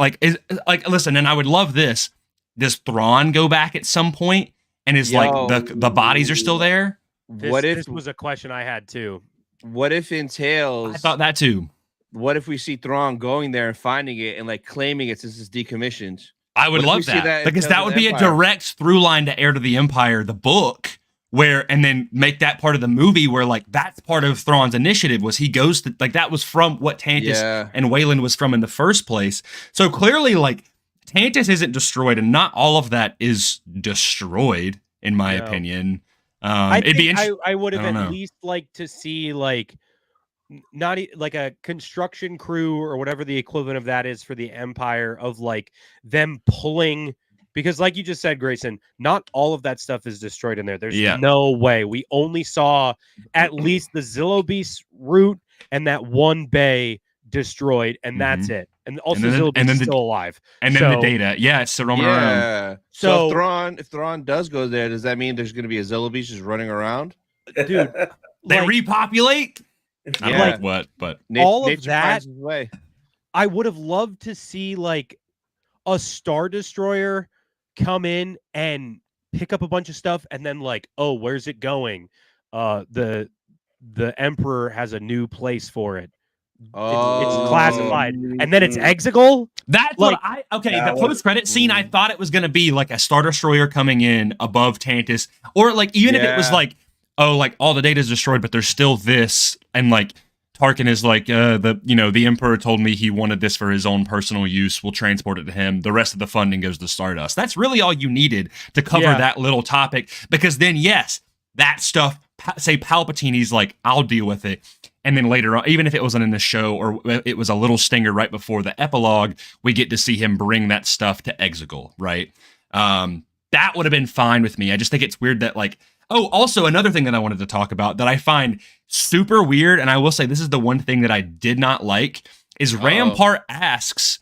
listen, and I would love this. Does Thrawn go back at some point? And is, the bodies are still there? This was a question I had too. What if entails? I thought that too. What if we see Thrawn going there and finding it and like claiming it since it's decommissioned? I would love that because that would be a direct through line to Heir to the Empire, the book, and then make that part of the movie where like that's part of Thrawn's initiative was he goes to like that was from what Tantiss and Wayland was from in the first place. So clearly like Tantiss isn't destroyed and not all of that is destroyed in my opinion. I would have at least liked to see like not like a construction crew or whatever the equivalent of that is for the Empire of like them pulling because like you just said, Grayson, not all of that stuff is destroyed in there. There's no way. We only saw at least the Zillo Beast route and that one bay destroyed, and that's it. And also Zillo Beast is still alive. And then the data. Yeah, it's still roaming around. So if Thrawn does go there, does that mean there's going to be a Zillo Beast just running around? Dude, they repopulate? I don't know what, but all of that, I would have loved to see like a Star Destroyer come in and pick up a bunch of stuff and then like, oh, where's it going? The Emperor has a new place for it. It's classified, and then it's Exegol. That's like, the post-credit scene. I thought it was going to be like a Star Destroyer coming in above Tantiss, or like even if it was like, oh, like all the data is destroyed, but there's still this, and like Tarkin is like, the Emperor told me he wanted this for his own personal use. We'll transport it to him. The rest of the funding goes to Stardust. That's really all you needed to cover that little topic, because then yes, that stuff. Say Palpatine, he's like, I'll deal with it. And then later on, even if it wasn't in the show or it was a little stinger right before the epilogue, we get to see him bring that stuff to Exegol, right? That would have been fine with me. I just think it's weird that like, oh, also another thing that I wanted to talk about that I find super weird, and I will say this is the one thing that I did not like, is Rampart asks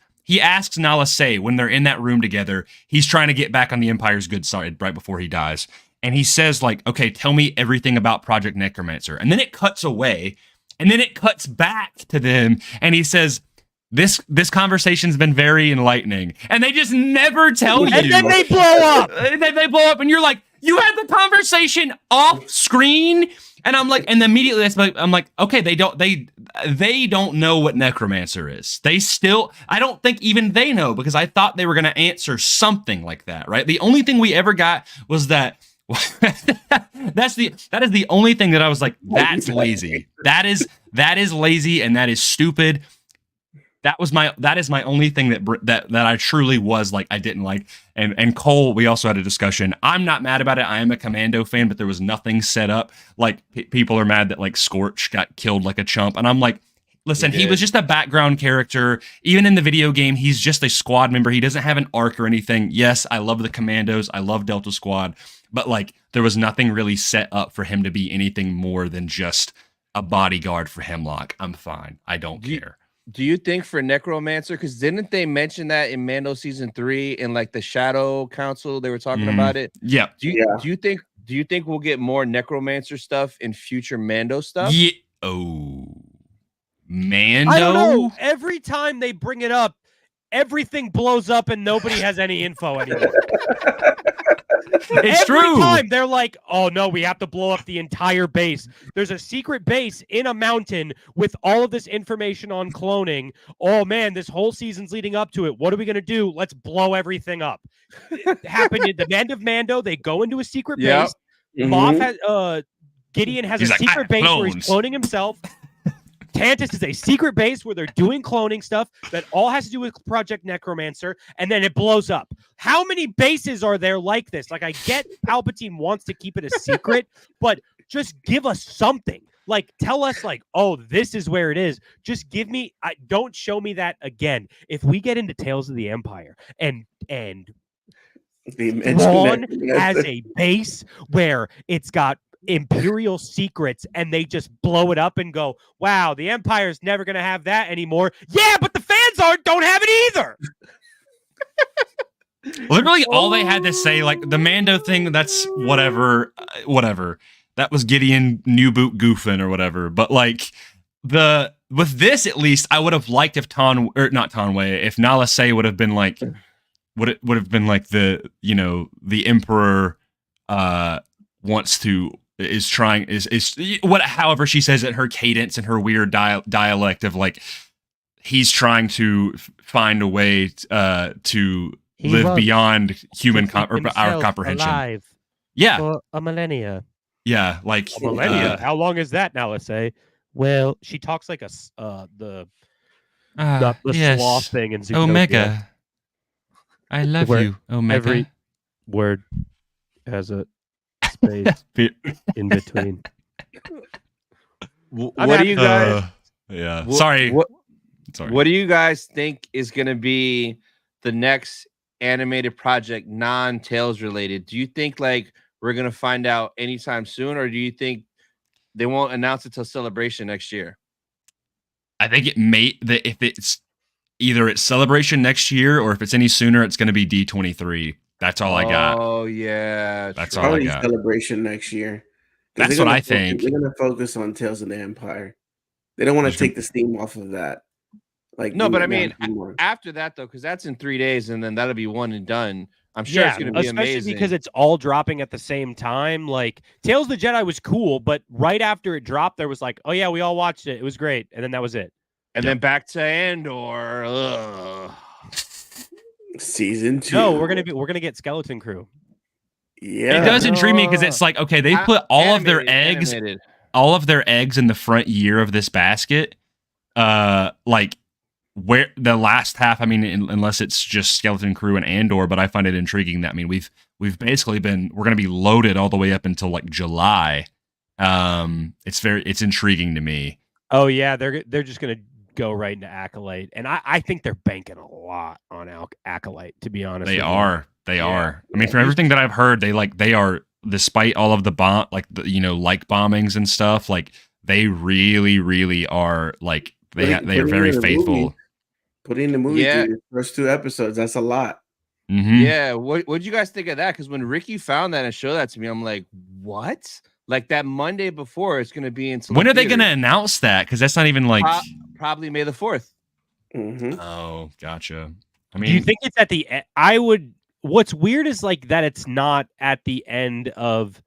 Nala Se when they're in that room together, he's trying to get back on the Empire's good side right before he dies. And he says like, okay, tell me everything about Project Necromancer. And then it cuts away. And then it cuts back to them. And he says, this conversation's been very enlightening. And they just never tell you. And then they blow up. They blow up. And you're like, you had the conversation off screen. And I'm like, and immediately I'm like, okay, they don't know what Necromancer is. I don't think even they know, because I thought they were going to answer something like that, right? The only thing we ever got was that that is the only thing that I was like, that's lazy. That is lazy and that is stupid. That is my only thing that I truly was like, I didn't like. And Cole, we also had a discussion. I'm not mad about it. I am a Commando fan, but there was nothing set up. Like people are mad that like Scorch got killed like a chump, and I'm like, Listen, he was just a background character. Even in the video game, he's just a squad member. He doesn't have an arc or anything. Yes, I love the Commandos. I love Delta Squad. But, like, there was nothing really set up for him to be anything more than just a bodyguard for Hemlock. I'm fine. I don't care. Do you think for Necromancer, because didn't they mention that in Mando season 3 in like the Shadow Council? They were talking about it. Yeah. Do you think we'll get more Necromancer stuff in future Mando stuff? Yeah. Oh, Mando. I don't know. Every time they bring it up, everything blows up and nobody has any info anymore. It's Every true. time they're like, oh no, we have to blow up the entire base. There's a secret base in a mountain with all of this information on cloning. Oh man, this whole season's leading up to it. What are we going to do? Let's blow everything up. It happened at the end of Mando. They go into a secret base. Moff has, Gideon has a secret base where he's cloning himself. Tantiss is a secret base where they're doing cloning stuff that all has to do with Project Necromancer, and then it blows up. How many bases are there like this? Like, I get Palpatine wants to keep it a secret, but just give us something. Like, tell us, like, oh, this is where it is. Just give me, don't show me that again. If we get into Tales of the Empire and Thrawn has a base where it's got Imperial secrets and they just blow it up and go, wow, the Empire's never going to have that anymore. Yeah, but the fans don't have it either. Literally all they had to say, like the Mando thing, that's whatever. That was Gideon new boot goofing or whatever. But like with this, at least I would have liked if if Nala Se would have been like, would have been like the Emperor however she says it, her cadence and her weird dialect of like, he's trying to find a way to live beyond human our comprehension. Alive for a millennia. Yeah, like a millennia. How long is that now? Let's say. Well, she talks like the sloth thing in Zootopia. Omega. I love you, Omega. Every word has a space in between. What do you guys? Sorry. What do you guys think is going to be the next animated project non-Tales related? Do you think like we're going to find out anytime soon, or do you think they won't announce it till Celebration next year? I think it may that if it's either it's Celebration next year or if it's any sooner, it's going to be D23. That's all I got. Oh yeah, that's all I got. Celebration next year. That's what I think. They're going to focus on Tales of the Empire. They don't want to take the steam off of that. Like no, but I mean, after that though, because that's in 3 days, and then that'll be one and done. I'm sure it's going to be amazing. Especially because it's all dropping at the same time. Like Tales of the Jedi was cool, but right after it dropped, there was like, oh yeah, we all watched it. It was great, and then that was it. And then back to Andor. Season 2. No, we're gonna get Skeleton Crew. Yeah, it does intrigue me because it's like, okay, they put all of their eggs in the front year of this basket. Like where the last half, I mean, unless it's just Skeleton Crew and Andor, but I find it intriguing that, I mean, we've basically we're going to be loaded all the way up until like July. It's intriguing to me. Oh yeah. They're just going to go right into Acolyte. And I think they're banking a lot on Acolyte, to be honest. They are. I mean, from everything that I've heard, they are, despite all of the bombings and stuff, like they really, really are like, they are very faithful. Putting the movie through the first 2 episodes, that's a lot. Mm-hmm. Yeah, what did you guys think of that? Because when Ricky found that and showed that to me, I'm like, what? Like that Monday before, it's going to be in. When are they going to announce that? Because that's not even like probably May the 4th. Mm-hmm. Oh, gotcha. I mean, do you think it's at the end? I would. What's weird is like that it's not at the end of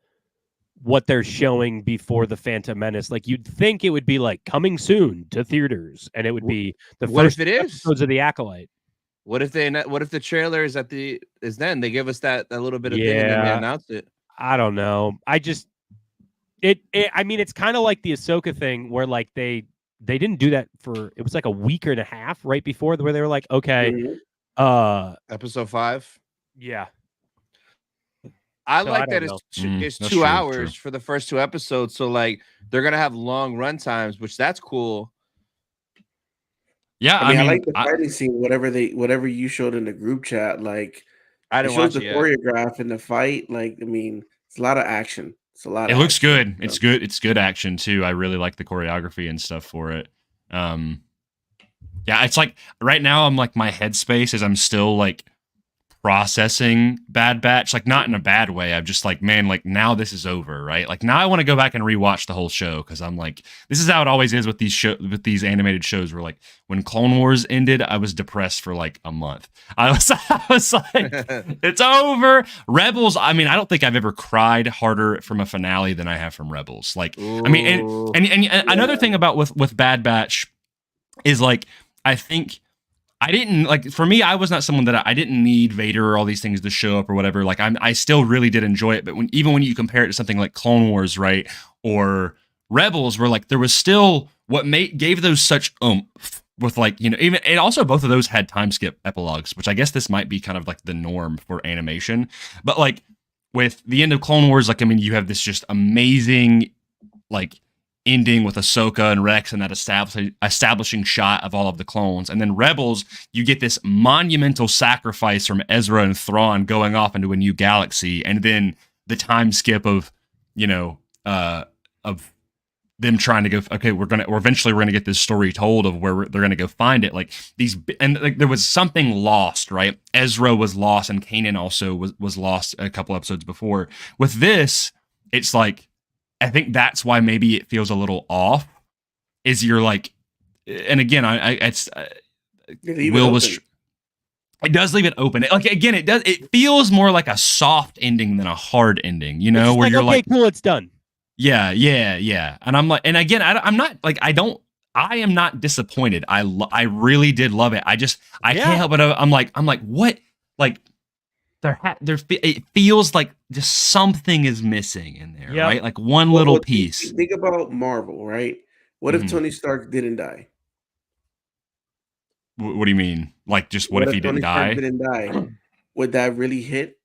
what they're showing before the Phantom Menace. Like you'd think it would be like coming soon to theaters, and it would be the first episodes of the Acolyte. What if the trailer is then they give us that little bit of thing and then they announce it? I don't know. I mean, it's kind of like the Ahsoka thing where like they didn't do that for, it was like a week and a half right before where they were like, okay, episode 5. Yeah. I like that it's 2 hours for the first 2 episodes. So like they're going to have long run times, which that's cool. Yeah, I mean, I like the fighting scene. Whatever you showed in the group chat, like I it didn't shows watch the it yet. choreograph in the fight. Like, I mean, it's a lot of action. It's a lot. It of looks action, good. so. It's good. It's good action too. I really like the choreography and stuff for it. Yeah, it's like right now I'm like my headspace is I'm still like processing Bad Batch, like not in a bad way. I'm just like, man, like now this is over, right? Like now I want to go back and rewatch the whole show because I'm like, this is how it always is with these animated shows. Where like when Clone Wars ended, I was depressed for like a month. I was like, it's over. Rebels. I mean, I don't think I've ever cried harder from a finale than I have from Rebels. Like, Ooh. I mean, and another thing about with Bad Batch is like, I think. I didn't like for me. I was not someone that I didn't need Vader or all these things to show up or whatever. Like I still really did enjoy it. But even when you compare it to something like Clone Wars, right, or Rebels, where like there was still what gave those such with like even and also both of those had time skip epilogues, which I guess this might be kind of like the norm for animation. But like with the end of Clone Wars, like I mean, you have this just amazing like ending with Ahsoka and Rex and that establishing shot of all of the clones. And then Rebels, you get this monumental sacrifice from Ezra and Thrawn going off into a new galaxy. And then the time skip of, of them trying to go, okay, we're eventually we're going to get this story told of where they're going to go find it. Like and like there was something lost, right? Ezra was lost and Kanan also was lost a couple episodes before. With this, it's like, I think that's why maybe it feels a little off. Is you're like, and again, Will was. It does leave it open. Like again, it does. It feels more like a soft ending than a hard ending. Where you're like, cool, it's done. Yeah. And I'm like, and again, I'm not like I am not disappointed. I really did love it. I can't help it. I'm like what like. It feels like just something is missing in there, right? Like one little piece. Think about Marvel, right? What if Tony Stark didn't die? What do you mean? Like, just what if he didn't die? Didn't die? Would that really hit?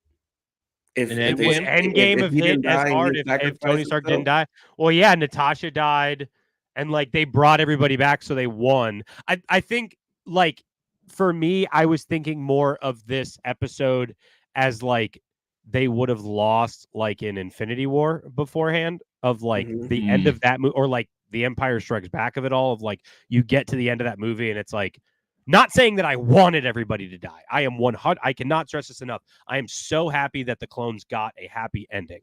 If Endgame have hit as hard if Tony Stark didn't die? Well, yeah, Natasha died, and like they brought everybody back, so they won. I think like for me, I was thinking more of this episode as like they would have lost like in Infinity War beforehand of like the end of that movie or like the Empire Strikes Back of it all of like you get to the end of that movie and it's like not saying that I wanted everybody to die. I am 100. I cannot stress this enough. I am so happy that the clones got a happy ending.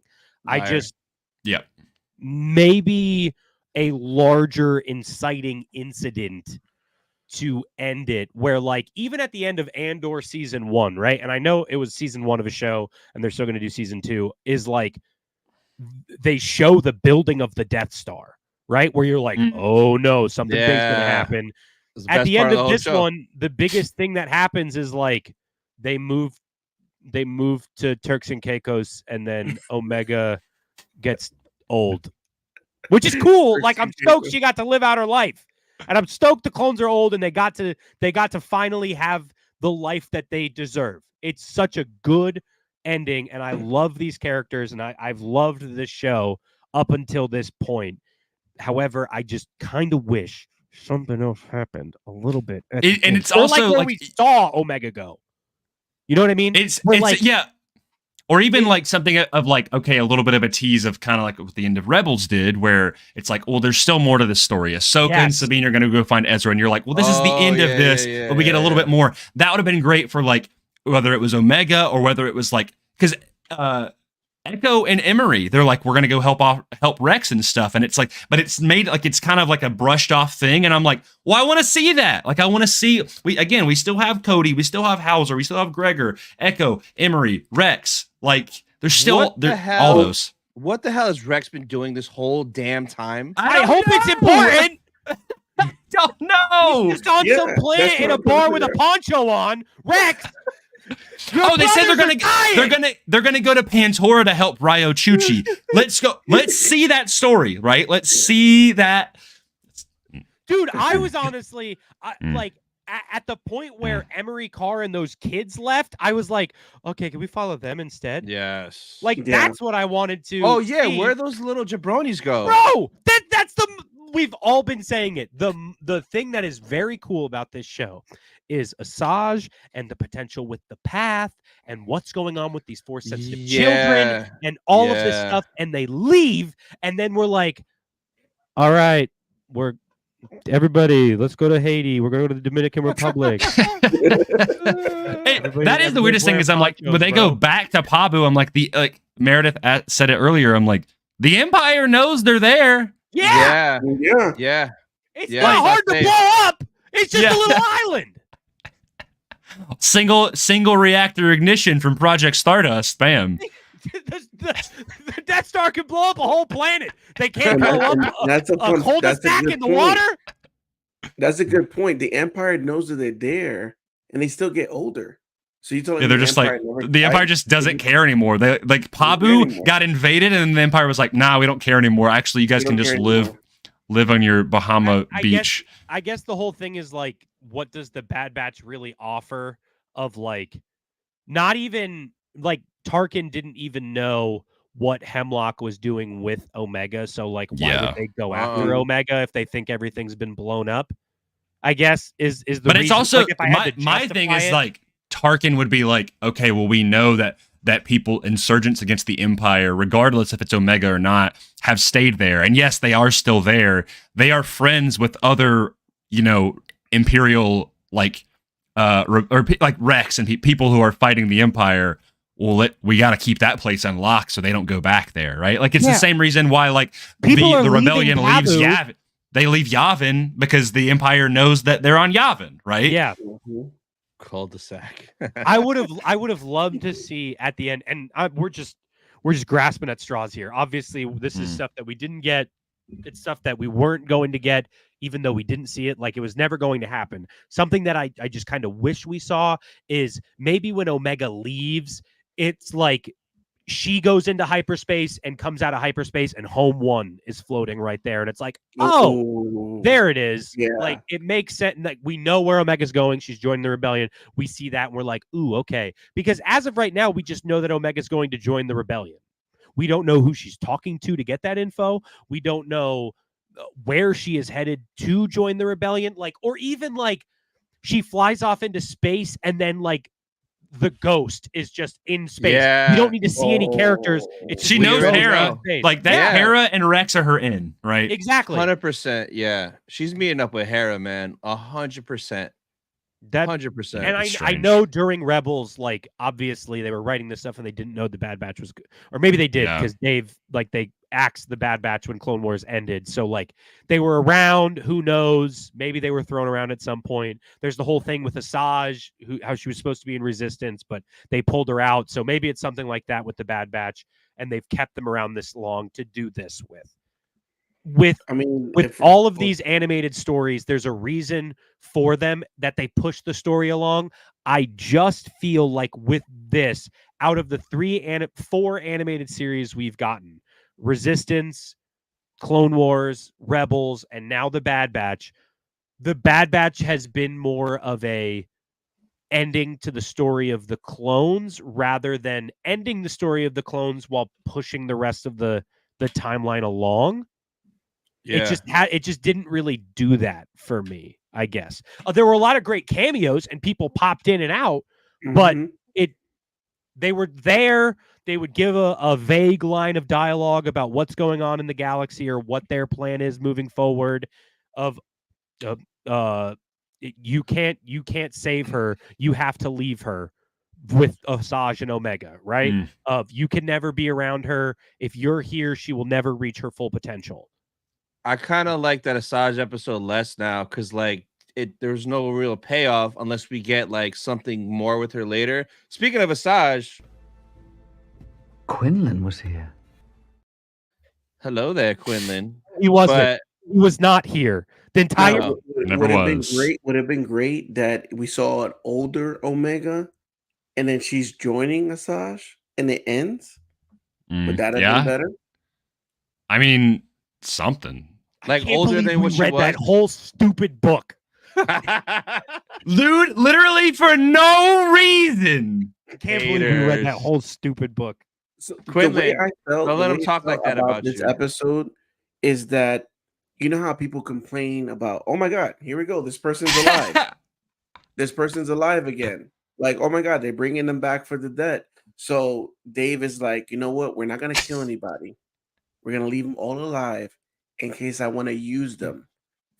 Maybe a larger inciting incident to end it where like even at the end of Andor season 1, right? And I know it was season 1 of a show and they're still going to do season 2 is like they show the building of the Death Star, right? Where you're like, oh no, something big's going to happen. At the end of this one, the biggest thing that happens is like they move to Turks and Caicos and then Omega gets old, which is cool. Like I'm stoked she got to live out her life. And I'm stoked the clones are old and they got to finally have the life that they deserve. It's such a good ending, and I love these characters, and I've loved this show up until this point. However, I just kind of wish something else happened a little bit. And it's also like where we saw Omega go. You know what I mean? It's like, yeah. Or even like something of like, okay, a little bit of a tease of kind of like what the end of Rebels did, where it's like, well, there's still more to this story. Ahsoka and Sabine are going to go find Ezra, and you're like, well, this is the end of this, but we get a little bit more. That would have been great for like whether it was Omega or whether it was like because Echo and Emery, they're like, we're going to go help Rex and stuff, and it's like, but it's made like it's kind of like a brushed off thing, and I'm like, well, I want to see that. Like, I want to see. We still have Cody, we still have Hauser, we still have Gregor, Echo, Emery, Rex. Like, there's still all those. What the hell has Rex been doing this whole damn time? I hope it's important. I don't know. He's just on some planet in a bar with a poncho on. Rex. They said they're gonna go to Pantora to help Ryo Chuchi. Let's go. Let's see that story, right? Let's see that. Dude, I was honestly like. At the point where Emery Carr and those kids left, I was like, okay, can we follow them instead? Yes. Like, that's what I wanted to see. see. Where those little jabronis go? Bro, that's we've all been saying it. The thing that is very cool about this show is Asajj and the potential with the path and what's going on with these Force sensitive children and all of this stuff. And they leave, and then we're like, all right, everybody, let's go to Haiti. We're going to go to the Dominican Republic. That is the weirdest thing is I'm like, when they go back to Pabu, I'm like, Meredith said it earlier. I'm like, the Empire knows they're there. Yeah. It's not hard to blow up. It's just a little island. Single reactor ignition from Project Stardust. Bam. The Death Star can blow up a whole planet. They can't blow up a cul-de-sac in the water. That's a good point. The Empire knows that they're there, and they still get older. So you told me they're just like the Empire just doesn't care anymore. They like Pabu got invaded, and the Empire was like, "Nah, we don't care anymore. Actually, you guys can just live on your Bahama beach." I guess the whole thing is like, what does the Bad Batch really offer? Of like, not even like Tarkin didn't even know what Hemlock was doing with Omega. So like, why would they go after Omega if they think everything's been blown up? I guess is the. But reason, it's also like, my thing is like Tarkin would be like, okay, well, we know that people insurgents against the Empire, regardless if it's Omega or not, have stayed there, and yes, they are still there. They are friends with other, Imperial like Rex and people who are fighting the Empire. Well, we got to keep that place unlocked so they don't go back there, right? Like it's the same reason why like the rebellion leaves Yavin. They leave Yavin because the Empire knows that they're on Yavin, right? Yeah. Cul-de-sac. I would have loved to see at the end, and we're just grasping at straws here. Obviously, this is stuff that we didn't get. It's stuff that we weren't going to get, even though we didn't see it. Like it was never going to happen. Something that I just kind of wish we saw is maybe when Omega leaves, it's like she goes into hyperspace and comes out of hyperspace, and Home One is floating right there, and it's like, there it is. Yeah. Like it makes sense. Like we know where Omega's going. She's joining the rebellion. We see that, and we're like, ooh, okay. Because as of right now, we just know that Omega's going to join the rebellion. We don't know who she's talking to get that info. We don't know where she is headed to join the rebellion. Like, or even like she flies off into space, and then like the ghost is just in space. Yeah. You don't need to see any characters. It's she knows Hera. Like that, Hera and Rex are her in, right? Exactly. 100%. Yeah. She's meeting up with Hera, man. 100%. 100%. And I know during Rebels, like obviously they were writing this stuff and they didn't know the Bad Batch was good. Or maybe they did because Dave, like they axed the Bad Batch when Clone Wars ended. So like they were around, who knows? Maybe they were thrown around at some point. There's the whole thing with Asajj, how she was supposed to be in Resistance, but they pulled her out. So maybe it's something like that with the Bad Batch, and they've kept them around this long to do this with. With all of these animated stories, there's a reason for them that they push the story along. I just feel like with this, out of the 4 animated series we've gotten, Resistance, Clone Wars, Rebels, and now the Bad Batch has been more of a ending to the story of the clones rather than ending the story of the clones while pushing the rest of the timeline along. Yeah. It just didn't really do that for me, I guess. There were a lot of great cameos and people popped in and out, but they were there. They would give a vague line of dialogue about what's going on in the galaxy or what their plan is moving forward. You can't save her. You have to leave her with Asajj and Omega, right? You can never be around her. If you're here, she will never reach her full potential. I kind of like that Asajj episode less now because like there's no real payoff unless we get like something more with her later. Speaking of Asajj, Quinlan was here. Hello there, Quinlan. He wasn't. He was not here. The entire would have been great that we saw an older Omega, and then she's joining Asajj, and it ends. Would that have been better? I mean, something like older than what she read was. That whole stupid book. Dude, literally for no reason. I can't believe you read that whole stupid book. So Quinlan, the way I felt, don't let him talk like that about this you. episode is that you know how people complain about, oh my god, here we go, this person's alive. This person's alive again. Like, oh my god, they're bringing them back for the dead. So Dave is like, you know what? We're not gonna kill anybody. We're gonna leave them all alive in case I want to use them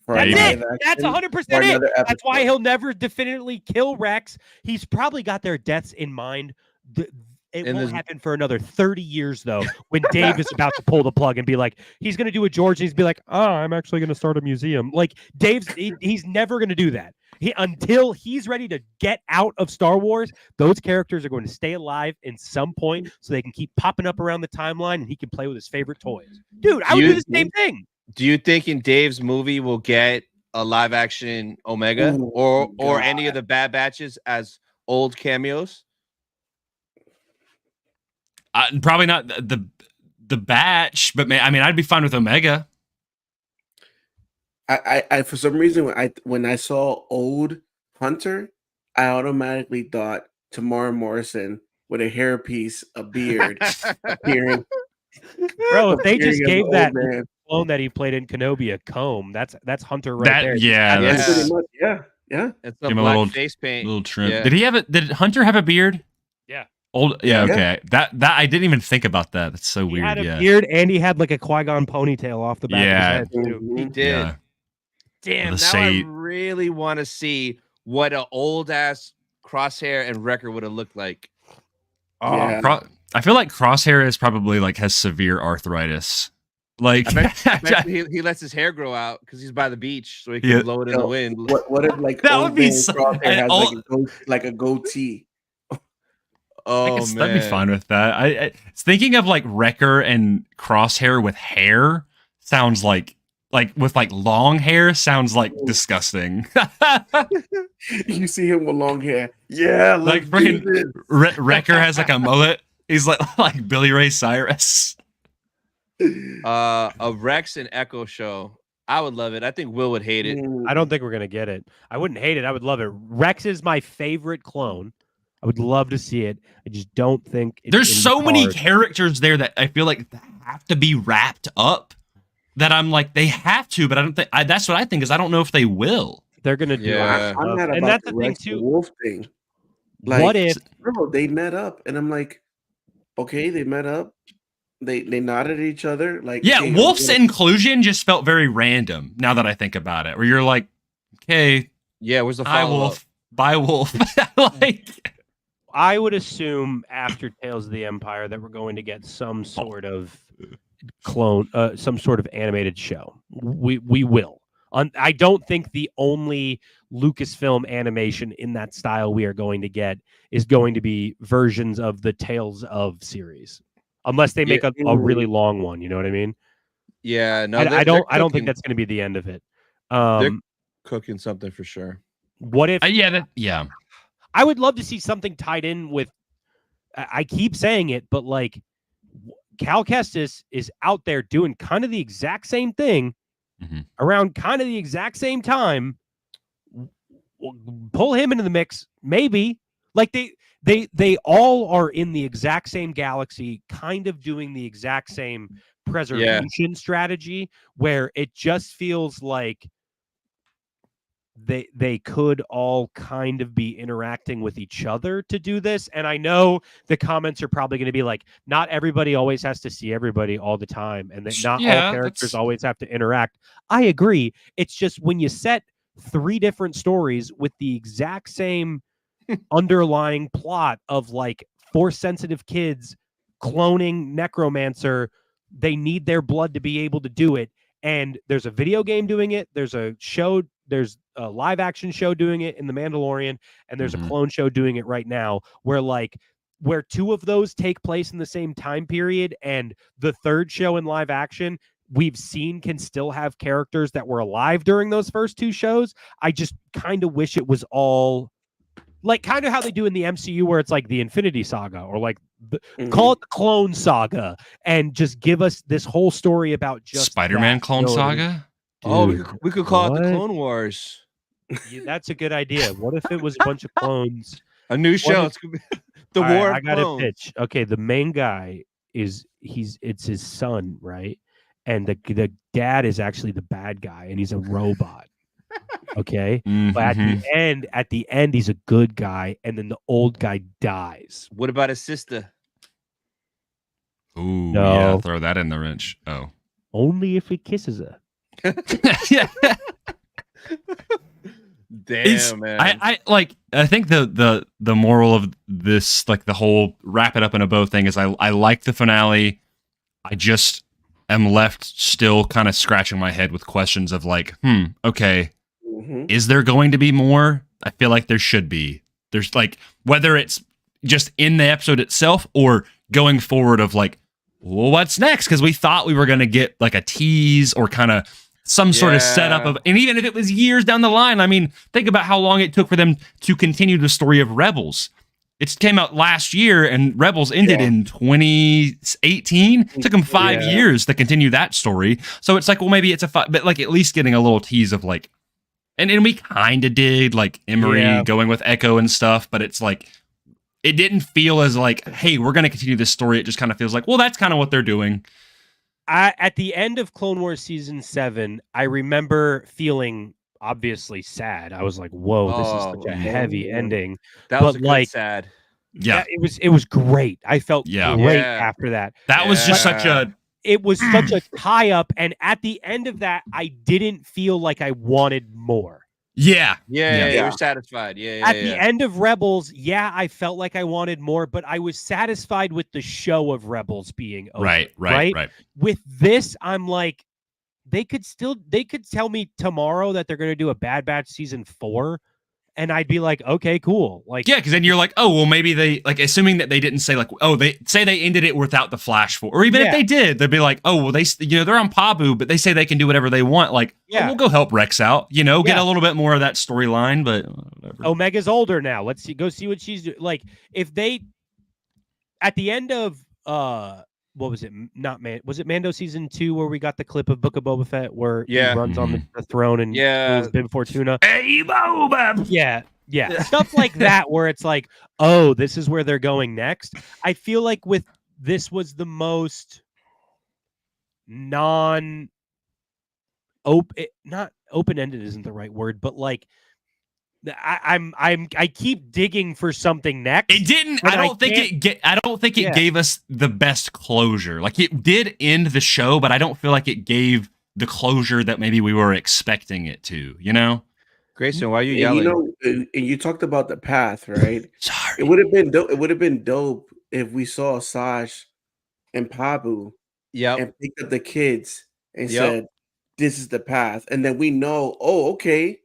for That's a Maybe. live it. That's action 100% or it. another That's why episode. he'll never definitively kill Rex. He's probably got their deaths in mind. It And won't there's- happen for another 30 years, though, when Dave is about to pull the plug and be like, he's going to do a George, and he's be like, oh, I'm actually going to start a museum. Like, he's never going to do that. Until he's ready to get out of Star Wars, those characters are going to stay alive in some point so they can keep popping up around the timeline and he can play with his favorite toys. Dude, I would do the same thing. Do you think in Dave's movie we'll get a live action Omega Ooh, or any of God. the Bad Batches as old cameos? Probably not the batch, but I'd be fine with Omega. I for some reason when I saw old Hunter, I automatically thought Tamara Morrison with a hairpiece, a beard, appearing. Bro, if they appearing just as gave an that old man. clone that he played in Kenobi a comb, that's Hunter right there. Yeah, Yeah. that's Pretty much, yeah. It's Give the him a black little- face paint. little trim. Yeah. Did Hunter have a beard? Yeah. Old. Yeah. Yeah. Okay. That I didn't even think about that. That's so He weird. had a Yeah. beard and he had like a Qui-Gon ponytail off the back Yeah. of his head, too. He Mhm. did. Yeah. Damn, The now say- I really want to see what an old ass Crosshair and Wrecker would have looked like. Yeah. I feel like Crosshair is probably like has severe arthritis. Like I bet he lets his hair grow out because he's by the beach, so he can Yeah. blow it in the wind. What if like That old would be man so- Crosshair and has all- like a goatee? Oh I'd man, be fine with that. I thinking of like Wrecker and Crosshair with hair sounds like with like long hair sounds like disgusting. You see him with long hair. Yeah, Like let's do freaking this. Wrecker has like a mullet. He's like Billy Ray Cyrus. a Rex and Echo show. I would love it. I think Will would hate it. I don't think we're gonna get it. I wouldn't hate it. I would love it. Rex is my favorite clone. I would love to see it. I just don't think it's There's in the so many cards. characters there that I feel like have to be wrapped up. That I'm like they have to, but I don't think that's what I think is I don't know if they will. They're gonna do. Yeah. I'm mad and about that's the the thing Rex and too. Wolf thing. Like, What if bro, they met up, and I'm like, okay, they met up. They nodded at each other. Like, Yeah, okay, Wolf's I'm gonna- inclusion just felt very random. Now that I think about it, where you're like, okay, Yeah, where's the hi follow up? Wolf, bye Wolf. Like, I would assume after Tales of the Empire that we're going to get some sort of clone, some sort of animated show. We will. I don't think the only Lucasfilm animation in that style we are going to get is going to be versions of the Tales of series, unless they make a really long one. You know what I mean? Yeah, no, I don't think cooking- that's going to be the end of it. They're cooking something for sure. What if? yeah. I would love to see something tied in with. I keep saying it, but like Cal Kestis is out there doing kind of the exact same thing around kind of the exact same time. Pull him into the mix, maybe. Like they all are in the exact same galaxy, kind of doing the exact same preservation strategy, where it just feels like they could all kind of be interacting with each other to do this. And I know the comments are probably going to be like, not everybody always has to see everybody all the time, and that not all characters always have to interact. I agree. It's just when you set 3 different stories with the exact same underlying plot of like Force sensitive kids cloning Necromancer, they need their blood to be able to do it. And there's a video game doing it. There's a show. There's a live action show doing it in The Mandalorian, and there's a clone show doing it right now where 2 of those take place in the same time period. And the third show in live action we've seen can still have characters that were alive during those first 2 shows. I just kind of wish it was all like kind of how they do in the MCU, where it's like the Infinity Saga or like call it the Clone Saga, and just give us this whole story about just Spider-Man that. Clone You know what I mean? Saga. Oh, we could call it the what? Clone Wars. Yeah, that's a good idea. What if it was a bunch of clones? A new show. if- It's gonna be the All right, War of I got a Clones. pitch. Okay, the main guy it's his son, right? and the dad is actually the bad guy, and he's a robot. Okay, but at the end, he's a good guy, and then the old guy dies. What about his sister? Ooh, No. yeah, throw that in the wrench. Oh, Only if he kisses her. yeah. Damn, man. I think the moral of this, like the whole wrap it up in a bow thing, is I like the finale. I just am left still kind of scratching my head with questions of like, okay, is there going to be more? I feel like there should be. There's like, whether it's just in the episode itself or going forward of like, well, what's next? Because we thought we were going to get like a tease or kind of some sort of setup of, and even if it was years down the line, I mean, think about how long it took for them to continue the story of Rebels. It came out last year, and Rebels ended in 2018. It took them 5 years to continue that story. So it's like, well, maybe it's but like at least getting a little tease of like, and we kind of did like Emery going with Echo and stuff, but it's like, it didn't feel as like, hey, we're going to continue this story. It just kind of feels like, well, that's kind of what they're doing. At the end of Clone Wars Season 7, I remember feeling obviously sad. I was like, whoa, this is such a heavy ending. That was like sad. Yeah, it was great. I felt great after that. That was just such a... It was such a tie-up, and at the end of that, I didn't feel like I wanted more. Yeah. You're satisfied. At the end of Rebels, I felt like I wanted more, but I was satisfied with the show of Rebels being over. Right. With this, I'm like, they could tell me tomorrow that they're going to do a Bad Batch season 4, and I'd be like, okay, cool. Like, yeah, because then you're like, oh, well, maybe they, like, assuming that they didn't say like, oh, they say they ended it without the Flash for, or even if they did, they'd be like, oh, well, they, they're on Pabu, but they say they can do whatever they want. Like, oh, we'll go help Rex out, get a little bit more of that storyline, but whatever. Omega's older now. Let's go see what she's doing. Like, if they, at the end of, what was it? Was it Mando season 2 where we got the clip of Book of Boba Fett where he runs on the throne and kills Bib Fortuna? Hey, Boba! Yeah. Stuff like that where it's like, oh, this is where they're going next. I feel like this was the most not open-ended isn't the right word, but like I keep digging for something next. It didn't. I don't think it gave us the best closure. Like, it did end the show, but I don't feel like it gave the closure that maybe we were expecting it to. Grayson, why are you yelling? And you talked about the path, right? Sorry. It would have been dope. It would have been dope if we saw Sash and Pabu, and picked up the kids and said, "This is the path," and then we know, oh, okay.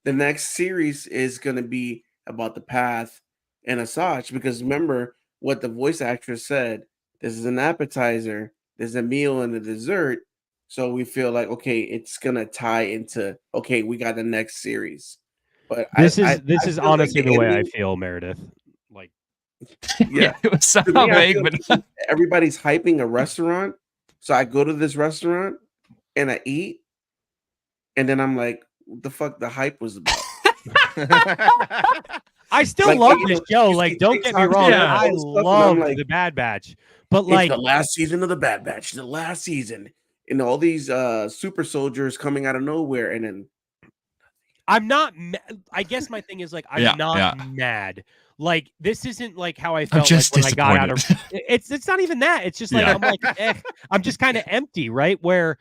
The next series is going to be about the path and Asajj, because remember what the voice actress said. This is an appetizer, there's a meal and a dessert. So we feel like, okay, it's going to tie into, okay, we got the next series. But this is honestly the way I feel, Meredith. Like, it was so vague, but everybody's hyping a restaurant. So I go to this restaurant and I eat, and then I'm like, what the fuck the hype was about? I still love this show. Like, don't get me wrong. I love the Bad Batch. But like, it's the last season of the Bad Batch, the last season, and all these super soldiers coming out of nowhere, and then I'm not. I guess my thing is like, I'm not mad. Like, this isn't like how I felt like when I got out of. It's not even that. It's just like I'm like, I'm just kind of empty, right? Where.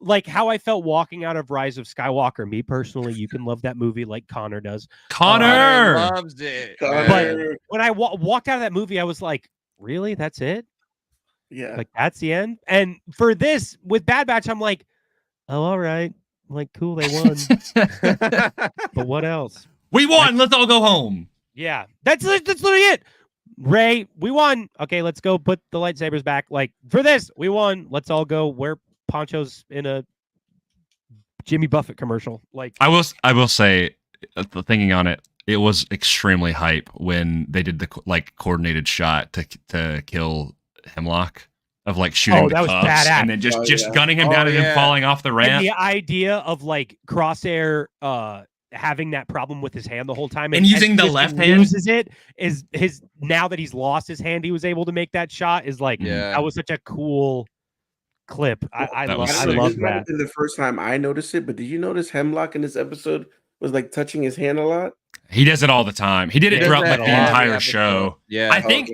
Like how I felt walking out of Rise of Skywalker. Me personally, you can love that movie like Connor does. Connor loves it. But when I walked out of that movie, I was like, really? That's it? Yeah. Like, that's the end? And for this, with Bad Batch, I'm like, oh, all right. I'm like, cool, they won. But what else? We won. Let's all go home. Yeah. That's literally it. Ray, we won. Okay, let's go put the lightsabers back. Like, for this, we won. Let's all go wear ponchos in a Jimmy Buffett commercial. Like, I will say, thinking on it, it was extremely hype when they did the like coordinated shot to kill Hemlock, of like shooting the that was cuffs badass. and then just gunning him down and him falling off the ramp. And the idea of like Crosshair having that problem with his hand the whole time and using the left hand, loses it, is his, now that he's lost his hand, he was able to make that shot, is like, that was such a cool clip. I That love, was I sick. love This might that. have been the first time I noticed it, but did you notice Hemlock in this episode was like touching his hand a lot? He does it all the time. He did He it does throughout that like a the lot. entire Every episode. show. Yeah. I think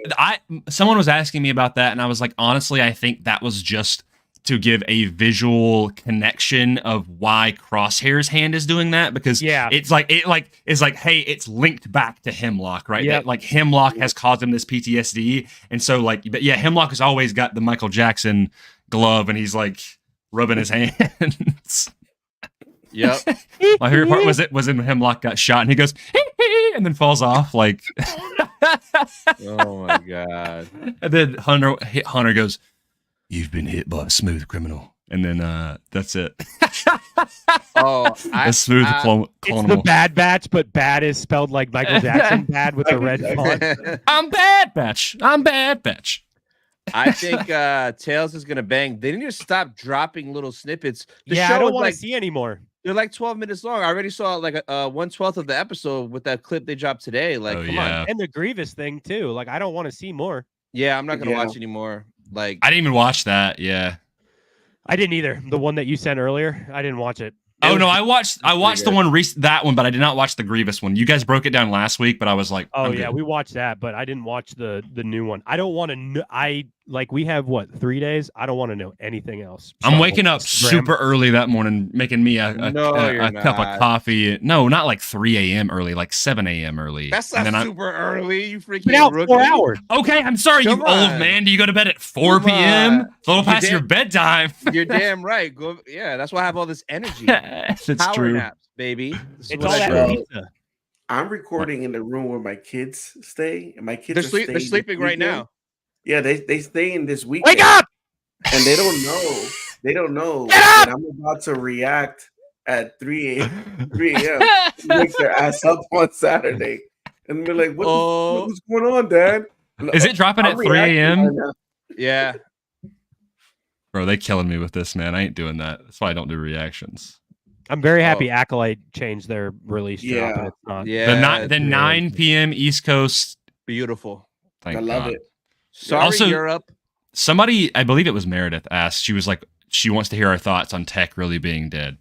someone was asking me about that, and I was like, honestly, I think that was just to give a visual connection of why Crosshair's hand is doing that, because it's like hey, it's linked back to Hemlock, right? Yep. That, like Hemlock has caused him this PTSD, and so like, but yeah, Hemlock has always got the Michael Jackson glove, and he's like rubbing his hands. Yep. My favorite part was when Hemlock got shot and he goes and then falls off like. Oh my god! And then Hunter goes, "You've been hit by a smooth criminal," and then that's it. Oh, a smooth clone. It's the Bad Batch, but bad is spelled like Michael Jackson bad with the red font. I'm Bad Batch. I'm Bad Batch. I think Tails is gonna bang. They need to stop dropping little snippets. The show I don't is want like, to see anymore. they're like 12 minutes long. I already saw like a 1/12 of the episode with that clip they dropped today. Like, come on. And the Grievous thing too. Like, I don't want to see more. Yeah, I'm not gonna watch anymore. Like, I didn't even watch that. Yeah, I didn't either. The one that you sent earlier, I didn't watch it. Oh no, I watched the one that one, but I did not watch the Grievous one. You guys broke it down last week, but I was like, oh yeah, we watched that, but I didn't watch the new one. I don't want to know. We have what, 3 days? I don't want to know anything else. I'm waking up super early that morning, making me a cup of coffee. No, not like 3 a.m. early, like 7 a.m. early. That's not super early. You freaking been out rookie. 4 hours. Okay, I'm sorry, you old man. Do you go to bed at 4 p.m.? It's a little past your bedtime. You're damn right. Yeah, that's why I have all this energy. That's Power true. naps, baby. It's all that pizza. I'm recording in the room where my kids stay, and my kids they're sleeping right now. Yeah, they stay in this week. Wake up! And they don't know. They don't know that I'm about to react at 3 a.m. Wake their ass up on Saturday, and they're like, "What's going on, Dad?" Is it dropping at 3 a.m.? Right, yeah. Bro, they killing me with this, man. I ain't doing that. That's why I don't do reactions. I'm very happy Acolyte changed their release drop. And it's not. Yeah. The 9 p.m. East Coast. Beautiful. Thank I love God. it. Sorry, also, Europe. Somebody, I believe it was Meredith, asked. She was like, she wants to hear our thoughts on Tech really being dead.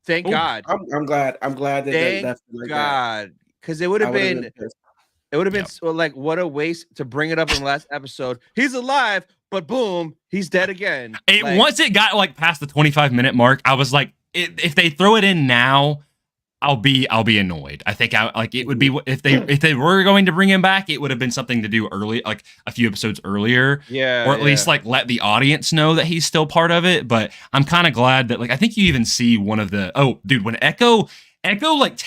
Thank God. I'm glad. I'm glad that Thank like God, because it would have been. It would have been so, like, what a waste to bring it up in the last episode. He's alive, but boom, he's dead again. Once it got like past the 25-minute mark, I was like, if they throw it in now, I'll be annoyed. I think it would be if they were going to bring him back, it would have been something to do early, like a few episodes earlier, or at least like let the audience know that he's still part of it. But I'm kind of glad that, like, I think you even see one of the when Echo like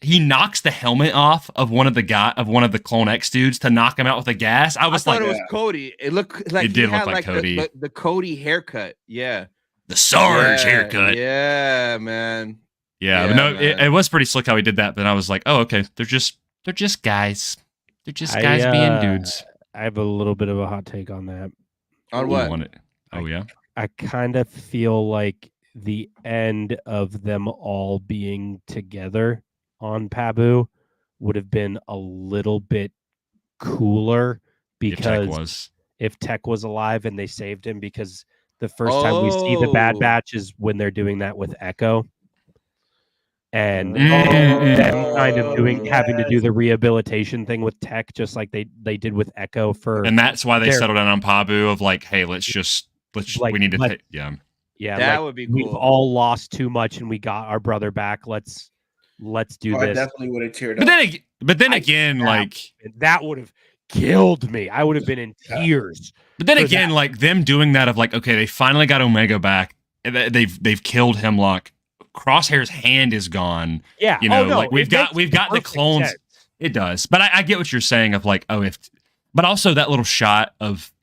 he knocks the helmet off of one of the Clone X dudes to knock him out with a gas. I thought it was Cody. It looked like it did look like Cody. The Cody haircut. Yeah. The Sarge haircut. Yeah, man. Yeah, but no, it was pretty slick how he did that. But I was like, oh, okay, they're just guys. They're just guys being dudes. I have a little bit of a hot take on that. On what? Oh yeah. I kind of feel like the end of them all being together on Pabu would have been a little bit cooler because if Tech was alive and they saved him, because the first time we see the Bad Batch is when they're doing that with Echo. And them kind of having to do the rehabilitation thing with Tech, just like they did with Echo and that's why they settled down on Pabu of like, hey, we need to that would be cool. We've all lost too much and we got our brother back. Let's do this. I definitely would have cheered up. But then again, that would have killed me. I would have been in tears. But then again, like them doing that of like, okay, they finally got Omega back. They've killed Hemlock. Crosshair's hand is gone. Yeah, like we've got the clones. Sense. It does, but I get what you're saying of like, but also that little shot of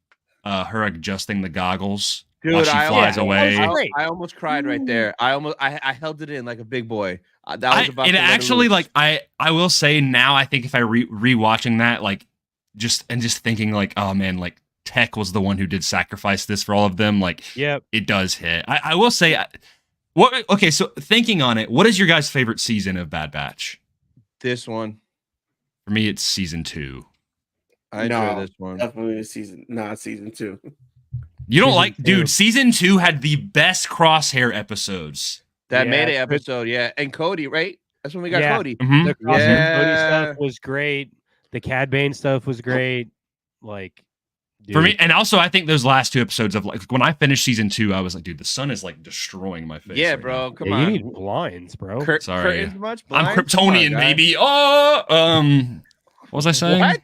her adjusting the goggles while she flies away. I almost cried right there. I held it in like a big boy. That was about. It actually like I will say now. I think if I rewatching that, like just thinking like, oh man, like Tech was the one who did sacrifice this for all of them. Like, it does hit. I will say. Okay, so thinking on it, what is your guys' favorite season of Bad Batch? This one. For me, it's season 2. I enjoy this one. Definitely season 2. You don't Season like, 2. dude, season 2 had the best Crosshair episodes. That Yeah, Mayday it's good. episode, yeah. And Cody, right? That's when we got Yeah. Cody. Mhm. The Crosshair Cody Yeah. stuff was great. The Cad Bane stuff was great. Like, dude. For me, and also I think those last 2 episodes of like when I finished season 2, I was like, dude, the sun is like destroying my face. Yeah, right bro. now. Come Yeah, on. you need blinds, bro. Sorry. Curtains much? I'm Blinds? Come on, Kryptonian, guy. baby. Oh, what was I saying? What?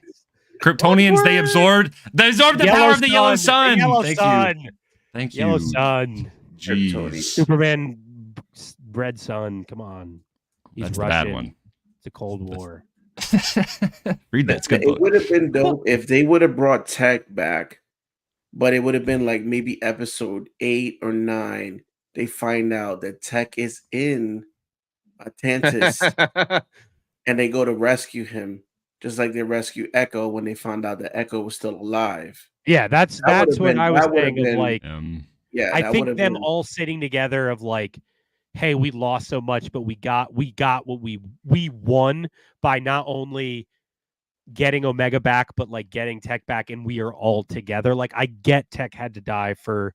Kryptonians, they absorb the power of the yellow sun. Yellow Thank sun. you. Thank you. Yellow sun. Jeez. Superman, red sun. Come on. He's That's the Russian. bad one. It's a Cold War. Read that. It's a good It book. would have been dope if they would have brought Tech back, but it would have been like maybe episode 8 or 9. They find out that Tech is in Tantiss and they go to rescue him, just like they rescue Echo when they found out that Echo was still alive. Yeah, that's That what would've I been- was that would've saying. Of been- like, Yeah, I that think would've them been- all sitting together of like, hey, we lost so much, but we got what we won by not only getting Omega back, but like getting Tech back, and we are all together. Like, I get Tech had to die for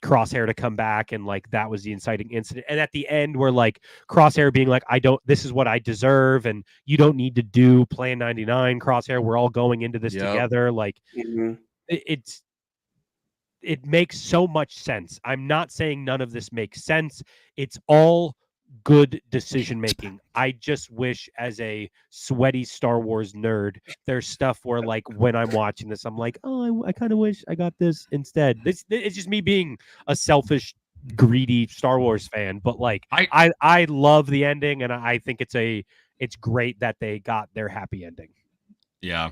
Crosshair to come back, and like that was the inciting incident. And at the end, we're like Crosshair being like, this is what I deserve, and you don't need to do Plan 99, Crosshair. We're all going into this Yep. together. Like, Mhm. it makes so much sense. I'm not saying none of this makes sense. It's all good decision making. I just wish, as a sweaty Star Wars nerd, there's stuff where like when I'm watching this, I'm like, oh, I kind of wish I got this instead. It's just me being a selfish, greedy Star Wars fan. But like, I love the ending, and I think it's great that they got their happy ending. Yeah.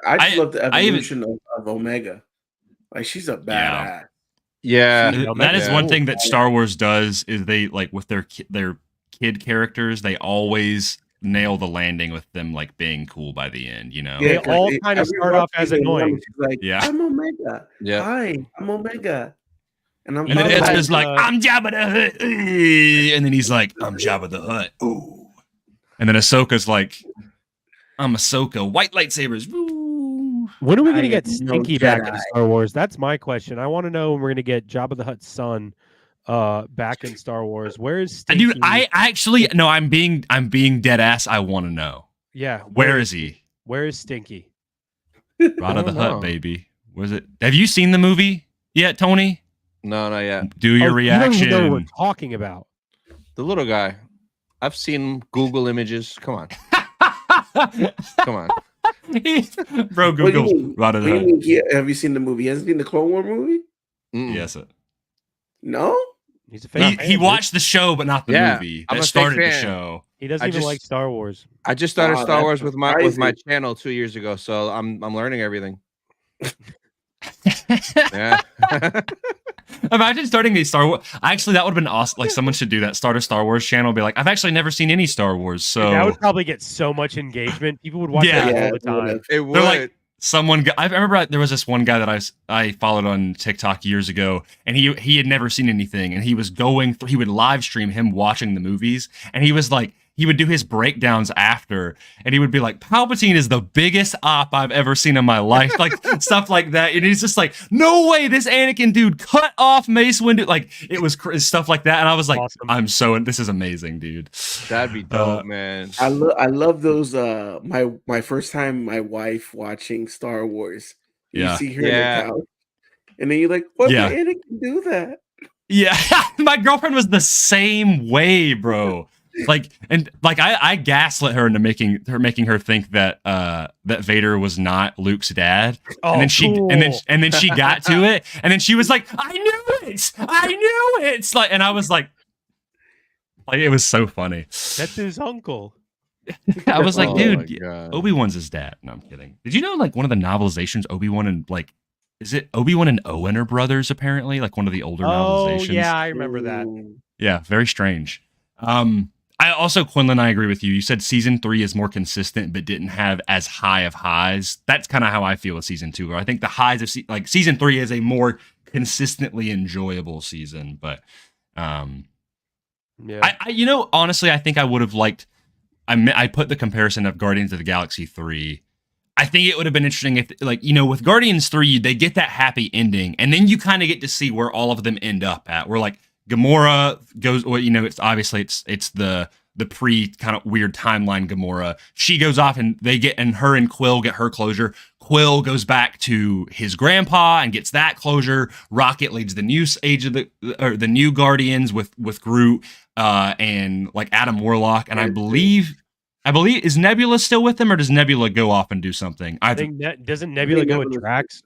I just love the evolution of Omega. Like, she's a badass. Yeah. That is one thing that Star Wars does is they like with their kid characters, they always nail the landing with them like being cool by the end, you know? They all kind of start off as annoying. She's like, Yeah. I'm Omega. Yeah. Hi, I'm Omega. And And then Ezra's like, I'm Jabba the Hutt. And then he's like, I'm Jabba the Hutt. Ooh. And then Ahsoka's like, I'm Ahsoka. White lightsabers. Woo. When are we going to get am no Stinky back in Jedi. Star Wars? That's my question. I want to know when we're going to get Jabba the Hutt's son back in Star Wars. Where is Stinky? Dude, I actually no, I'm being dead ass. I want to know. Yeah. Where is he? Where is Stinky? Rod of the don't Hutt, know. baby. Was it? Have you seen the movie yet, Tony? No, not yet. Do your You don't reaction. even know what we're talking about. The little guy. I've seen Google images. Come on. Come on. Bro, What do you Google mean? Rod of What the do you Hutt. mean have you seen the movie? He hasn't seen the Clone War movie? Mm-mm. Yes. No? He's a fan. He watched the show, but not the Yeah, movie. I'm That a big started the fan. show. He doesn't I even just- like Star Wars. I just started Wow, Star that's Wars with my surprising. channel 2 years ago, so I'm learning everything. Yeah. Imagine starting a Star Wars. Actually, that would have been awesome. Like, someone should do that. Start a Star Wars channel. Be like, I've actually never seen any Star Wars. So That would probably get so much engagement. People would watch Yeah. that Yeah, all the time. would've. It would. they're like someone. I remember there was this one guy that I followed on TikTok years ago, and he had never seen anything, and he was going through. He would live stream him watching the movies, and he was like. He would do his breakdowns after, and he would be like, Palpatine is the biggest op I've ever seen in my life. Like, stuff like that. And he's just like, no way, this Anakin dude cut off Mace Windu. Like, it was stuff like that. And I was like, Awesome. this is amazing, dude. That'd be dope, man. I love those my first time my wife watching Star Wars. You Yeah. see her Yeah. in the couch. And then you're like, what Yeah. did Anakin do that? Yeah. My girlfriend was the same way, bro. I gaslit her into making her think that that Vader was not Luke's dad. Oh, and then cool. and then she got to it, and then she was like, I knew it. It's like, and I was like it was so funny. That's his uncle. I was like, Oh dude, my God. Obi-Wan's his dad. No, I'm kidding. Did you know like one of the novelizations, Obi-Wan and like, is it Obi-Wan and Owen are brothers apparently? Like one of the older Oh, novelizations. yeah, I remember that. Ooh. Yeah, very strange. I also, Quinlan, I agree with you. You said season 3 is more consistent, but didn't have as high of highs. That's kind of how I feel with season 2. Where I think the highs of season 3 is a more consistently enjoyable season. But Yeah. honestly, I think I would have liked. I put the comparison of Guardians of the Galaxy 3 I think it would have been interesting if, like, with Guardians 3, they get that happy ending, and then you kind of get to see where all of them end up at. Where like Gamora goes, well, it's obviously it's the pre kind of weird timeline Gamora. She goes off, and her and Quill get her closure. Quill goes back to his grandpa and gets that closure. Rocket leads the new age of the new Guardians with Groot and like Adam Warlock, and I believe is Nebula still with them, or does Nebula go off and do something? I think doesn't Nebula go with Drax?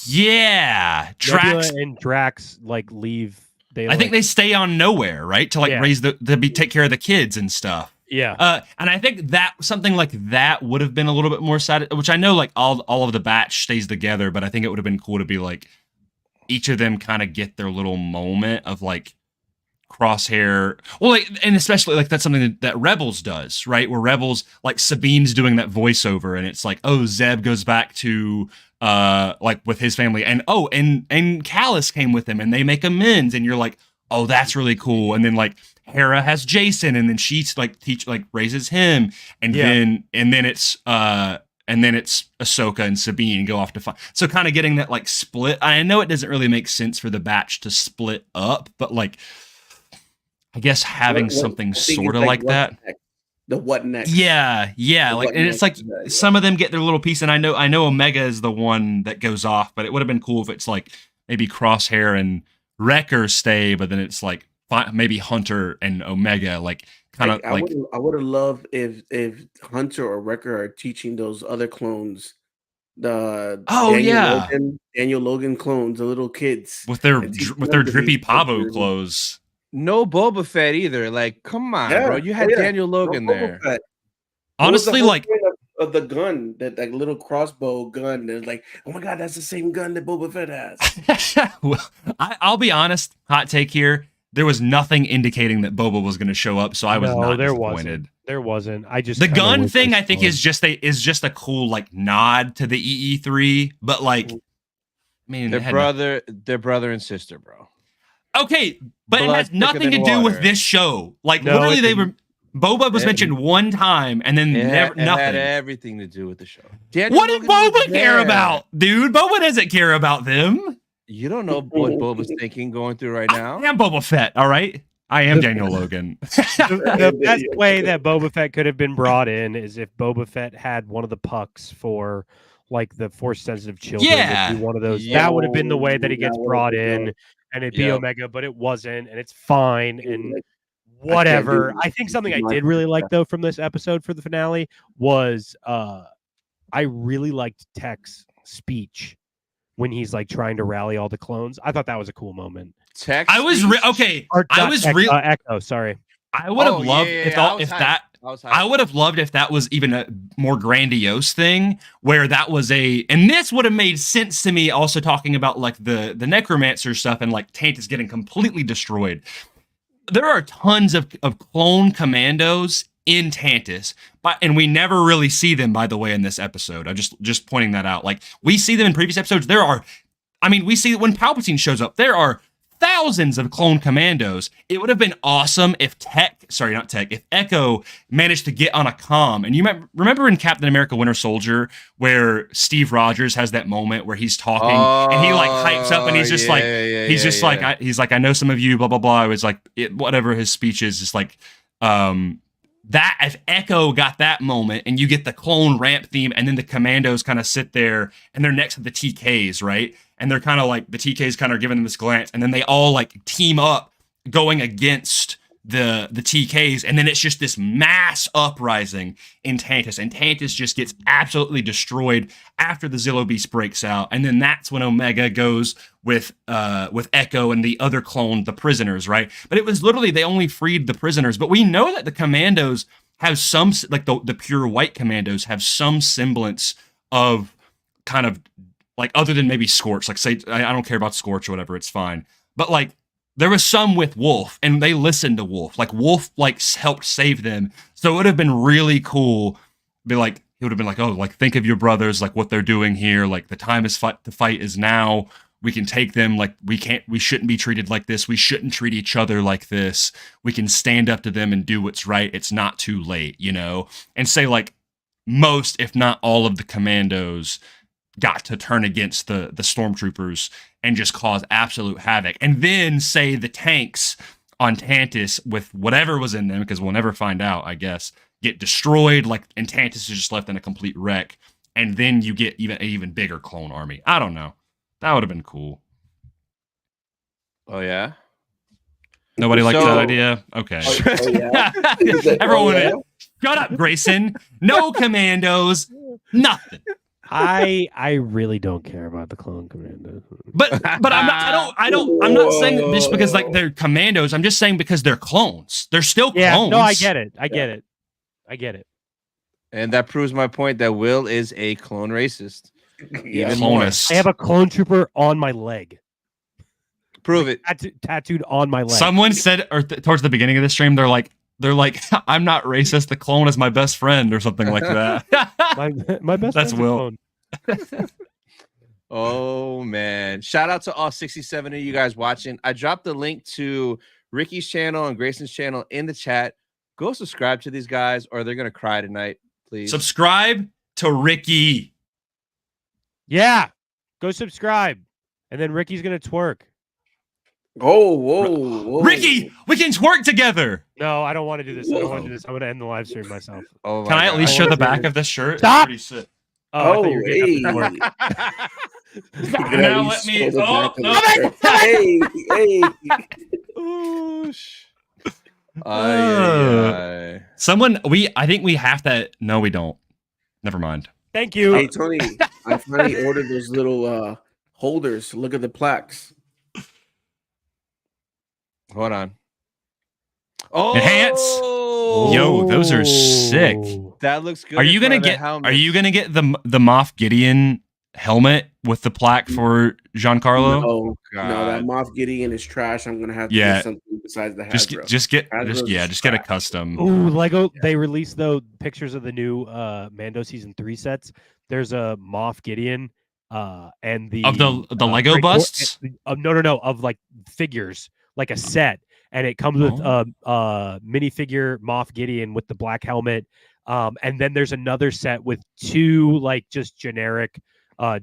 Yeah, Nebula and Drax like leave. I think they stay on Nowhere, right? To like raise take care of the kids and stuff. Yeah. And I think that something like that would have been a little bit more sad, which I know like all of the batch stays together, but I think it would have been cool to be like each of them kind of get their little moment of like Crosshair. Well, like, and especially like that's something that Rebels does, right? Where Rebels, like Sabine's doing that voiceover, and it's like, oh, Zeb goes back to like with his family, and and Callus came with him, and they make amends, and you're like, oh, that's really cool. And then like Hera has Jason, and then she's like raises him, and then it's Ahsoka and Sabine go off to fight. So kind of getting that like split. I know it doesn't really make sense for the batch to split up, but like I guess having something sort of like that. The what next? Yeah. Like, and it's like some of them get their little piece, and I know Omega is the one that goes off, but it would have been cool if it's like maybe Crosshair and Wrecker stay, but then it's like maybe Hunter and Omega, like kind of like. I would have loved if Hunter or Wrecker are teaching those other clones. Daniel Logan clones, the little kids with their drippy Pabo clothes. No Boba Fett either. Like, come on, bro. You had Daniel Logan there. Honestly, like of the gun, that little crossbow gun. They're like, oh my god, that's the same gun that Boba Fett has. Well, I'll be honest. Hot take here. There was nothing indicating that Boba was going to show up, so I was not disappointed. There wasn't. I just the gun thing. I think is just a cool like nod to the EE3, but like, I mean, they're brother and sister, bro. Okay, but it has nothing to do with this show. Like literally, Boba was mentioned one time, and then nothing. It had everything to do with the show. What did Boba care about, dude? Boba doesn't care about them. You don't know what Boba's thinking, going through right now. I am Boba Fett, all right? I am Daniel Logan. The best way that Boba Fett could have been brought in is if Boba Fett had one of the pucks for like the Force-sensitive children. Yeah. One of those. That would have been the way that he gets brought in. And it'd be Omega, but it wasn't, and it's fine, and whatever. I think something I did really like, though, from this episode for the finale was I really liked Tech's speech when he's like trying to rally all the clones. I thought that was a cool moment. Tech, I was Echo. Sorry, I would have loved I would have loved if that was even a more grandiose thing, where that was and this would have made sense to me. Also talking about like the Necromancer stuff and like Tantiss getting completely destroyed. There are tons of clone commandos in Tantiss, and we never really see them, by the way, in this episode. I'm just pointing that out. Like we see them in previous episodes. We see when Palpatine shows up, there are thousands of clone commandos. It would have been awesome if if Echo managed to get on a comm. And you remember in Captain America Winter Soldier where Steve Rogers has that moment where he's talking and he like hypes up and he's just I know some of you, blah blah blah. It was like whatever his speech is, just like that. If Echo got that moment and you get the clone ramp theme, and then the commandos kind of sit there and they're next to the TKs, right? And they're kind of like, the TKs kind of giving them this glance, and then they all like team up going against the TKs, and then it's just this mass uprising in Tantiss, and Tantiss just gets absolutely destroyed after the Zillo Beast breaks out, and then that's when Omega goes with Echo and the other clone, the prisoners, right? But it was literally, they only freed the prisoners, but we know that the commandos have some, like the pure white commandos have some semblance of kind of, like, other than maybe Scorch, like say, I don't care about Scorch or whatever, it's fine. But like, there was some with Wolf, and they listened to Wolf. Like Wolf, like helped save them. So it would have been really cool. He would have been like, oh, like think of your brothers, like what they're doing here. Like the time to fight is now. We can take them. Like we shouldn't be treated like this. We shouldn't treat each other like this. We can stand up to them and do what's right. It's not too late, And say like, most, if not all, of the commandos got to turn against the stormtroopers and just cause absolute havoc. And then say the tanks on Tantiss with whatever was in them, because we'll never find out, I guess, get destroyed, like, and Tantiss is just left in a complete wreck. And then you get an even bigger clone army. I don't know. That would have been cool. Oh yeah. Nobody liked that idea? Okay. Everyone, shut up, Grayson. No commandos. Nothing. I really don't care about the clone commandos. But I'm not saying that just because like they're commandos. I'm just saying because they're clones. They're still clones. Yeah, no, I get it. I get it. And that proves my point that Will is a clone racist. Yeah, Clonist. I have a clone trooper on my leg. Prove it. Tattooed on my leg. Someone said, or towards the beginning of the stream, they're like, I'm not racist. The clone is my best friend, or something like that. my best. That's Will. Oh man! Shout out to all 67 of you guys watching. I dropped the link to Ricky's channel and Grayson's channel in the chat. Go subscribe to these guys, or they're gonna cry tonight. Please Subscribe to Ricky. Yeah, go subscribe, and then Ricky's gonna twerk. Oh, whoa. Ricky, we can twerk together. No, I don't want to do this. I don't want to do this. I'm gonna end the live stream myself. Oh, Can I at least show the back of this shirt? Stop! It's pretty sick. Oh, I thought you were getting up to twerk. Now let me. Oh, no. Hey. Someone, I think we have to. No, we don't. Never mind. Thank you. Hey, Tony, I finally ordered those little holders. Look at the plaques. Hold on. Oh, Enhance. Yo, those are sick. That looks good. Are you gonna get the Moff Gideon helmet with the plaque for Giancarlo? No, that Moff Gideon is trash. I'm gonna have to get something besides the Hasbro. Just get a custom. Ooh, Lego. They released pictures of the new Mando season 3 sets. There's a Moff Gideon and the Lego busts. No, of like figures, like a set. And it comes with minifigure Moff Gideon with the black helmet. And then there's another set with 2 like just generic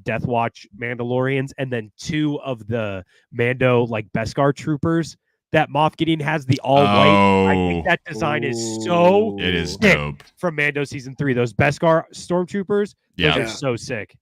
Death Watch Mandalorians, and then 2 of the Mando like Beskar troopers that Moff Gideon has, the all white. I think that design is so it is sick dope. From Mando season 3. Those Beskar stormtroopers, those are so sick.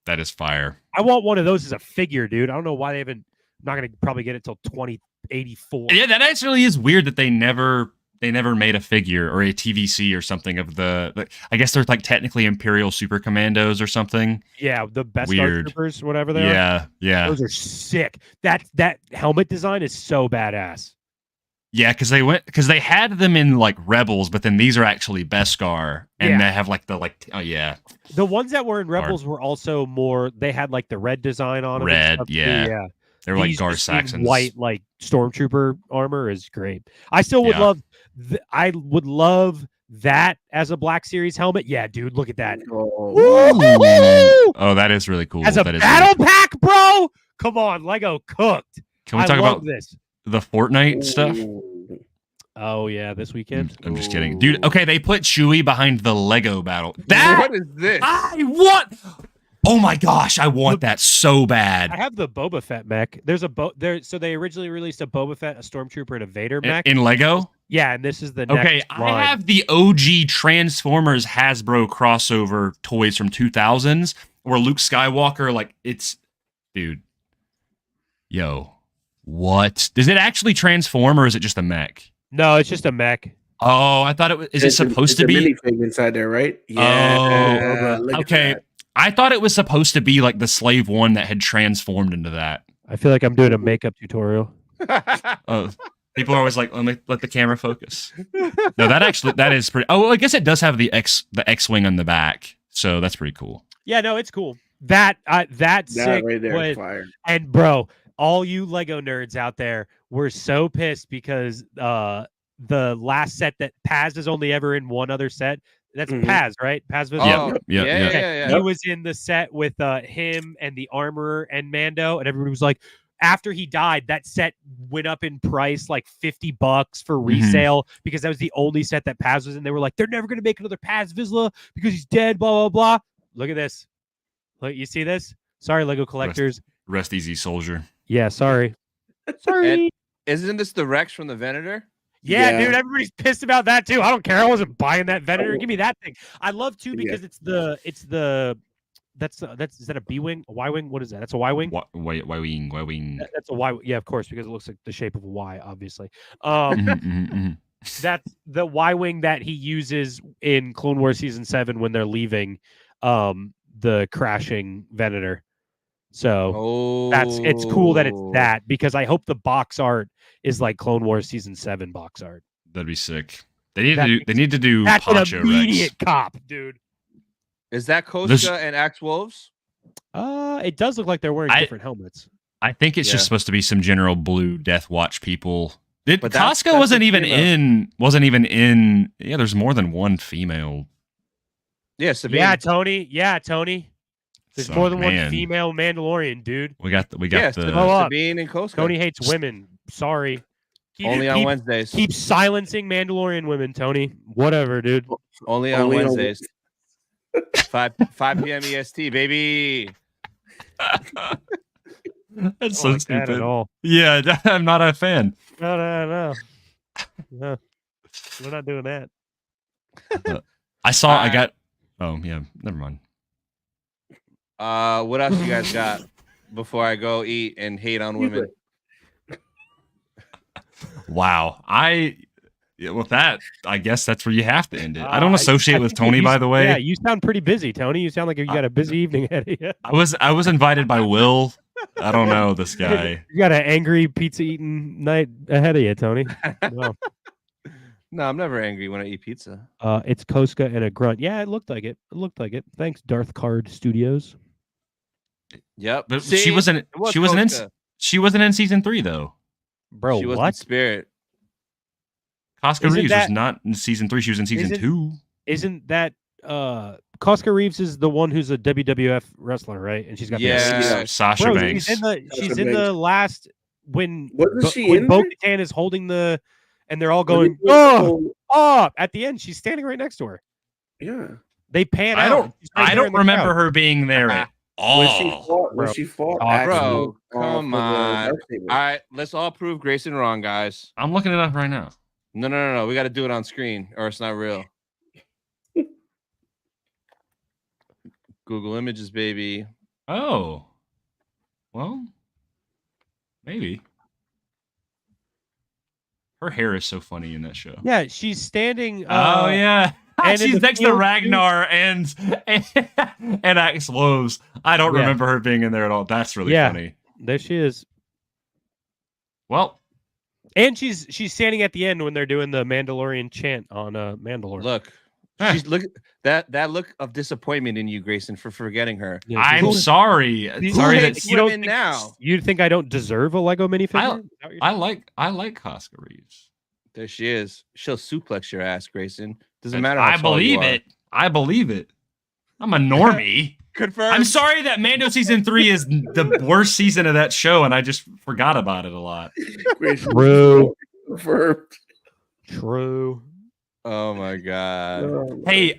That is fire. I want one of those as a figure, dude. I don't know why they haven't. I'm not gonna probably get it till 2084. Yeah, that actually is weird that they never made a figure or a TVC or something of the I guess they're like technically Imperial Super Commandos or something. Yeah, the Beskar troopers, whatever they are. Yeah. Those are sick. That helmet design is so badass. Yeah, because they had them in like Rebels, but then these are actually Beskar, and they have like the ones that were in Rebels were also more. They had like the red design on them. Red, yeah. They were like Gar Saxons. White like stormtrooper armor is great. I still would love. I would love that as a Black Series helmet. Yeah, dude, look at that. Oh, that is really cool. As a battle pack, bro. Come on, Lego cooked. Can we talk about this? The Fortnite stuff? Oh yeah, this weekend. I'm just kidding, dude. Okay, they put Chewie behind the Lego battle. What is this? I want. Oh my gosh, I want that so bad. I have the Boba Fett mech. There's a so they originally released a Boba Fett, a Stormtrooper, and a Vader mech in Lego. Yeah, and this is the okay. Next line. I have the OG Transformers Hasbro crossover toys from 2000s where Luke Skywalker, like it's, dude. Yo, what? Does it actually transform or is it just a mech? No, it's just a mech. Oh, I thought it was. Is it supposed to be minifig inside there, right? Yeah. Oh, okay. I thought it was supposed to be like the Slave One that had transformed into that. I feel like I'm doing a makeup tutorial. People are always like, let the camera focus. No, that is pretty. Oh, I guess it does have the X-wing on the back, so that's pretty cool. Yeah, no, it's cool. That sick right there is fire. And bro, all you Lego nerds out there were so pissed because the last set that Paz is only ever in one other set. That's Paz, right? Paz was yeah. He was in the set with him and the Armorer and Mando, and everybody was like, after he died, that set went up in price like $50 for resale because that was the only set that Paz was in. They were like, they're never going to make another Paz Vizsla because he's dead, blah, blah, blah. Look at this. Look, you see this? Sorry, Lego collectors. Rest easy, soldier. Yeah, sorry. Sorry. And isn't this the Rex from the Venator? Yeah, dude, everybody's pissed about that too. I don't care. I wasn't buying that Venator. Give me that thing. I love too because it's the is that a B wing, a Y wing? What is that? That's a Y wing. Y wing. That's a Y. Yeah, of course, because it looks like the shape of a Y, obviously. That's the Y wing that he uses in Clone Wars season 7 when they're leaving the crashing Venator. So it's cool that it's that because I hope the box art is like Clone Wars season 7 box art. That'd be sick. They need to do that's Poncho an immediate Rex. cop, dude. Is that Koska and Axe Wolves? It does look like they're wearing different helmets. I think it's just supposed to be some general blue Death Watch people. But Casca wasn't even in. Yeah, there's more than one female. Yeah, Sabine. Yeah, Tony. There's more than one female Mandalorian, dude. We got the Sabine and Koska. Tony hates women. Sorry. Only on Wednesdays. Keep silencing Mandalorian women, Tony. Whatever, dude. Only on Wednesdays. 5 p.m. EST, baby. That's so stupid. At all. Yeah, I'm not a fan. No. We're not doing that. I got. Oh yeah, never mind. What else you guys got before I go eat and hate on women? Wow, with that, I guess that's where you have to end it. I don't associate with Tony, by the way. Yeah, you sound pretty busy, Tony. You sound like you got a busy evening ahead of you. I was invited by Will. I don't know this guy. You got an angry pizza eating night ahead of you, Tony. No, I'm never angry when I eat pizza. It's Koska and a grunt. Yeah, it looked like it. Thanks, Darth Card Studios. Yep. But she wasn't in season 3 though. Bro, she what? Was in Spirit. Casca Reeves was not in season 3. She was in season 2. Isn't that Casca Reeves is the one who's a WWF wrestler, right? And she's got Sasha Banks. She's in the last when when Bo-Katan is holding the and they're all going oh at the end she's standing right next to her. Yeah. They pan out. I don't remember her being there at all. When she fought bro, come on. All right, let's all prove Grayson wrong, guys. I'm looking it up right now. No. We got to do it on screen or it's not real. Google Images, baby. Oh. Well, maybe. Her hair is so funny in that show. Yeah, she's standing. Oh, yeah. And she's next to Ragnar and Axe Wolves. I don't remember her being in there at all. That's really funny. There she is. Well, and she's standing at the end when they're doing the Mandalorian chant on Mandalore. Look, look that look of disappointment in you, Grayson, for forgetting her. Yeah, I'm sorry. Sorry that you don't think now. You think I don't deserve a Lego minifigure? I like Casca Reeves. There she is. She'll suplex your ass, Grayson. Doesn't matter. I believe it. I believe it. I'm a normie. Confirmed. I'm sorry that Mando season 3 is the worst season of that show, and I just forgot about it a lot. True. Confirmed. True. Oh my god. Hey,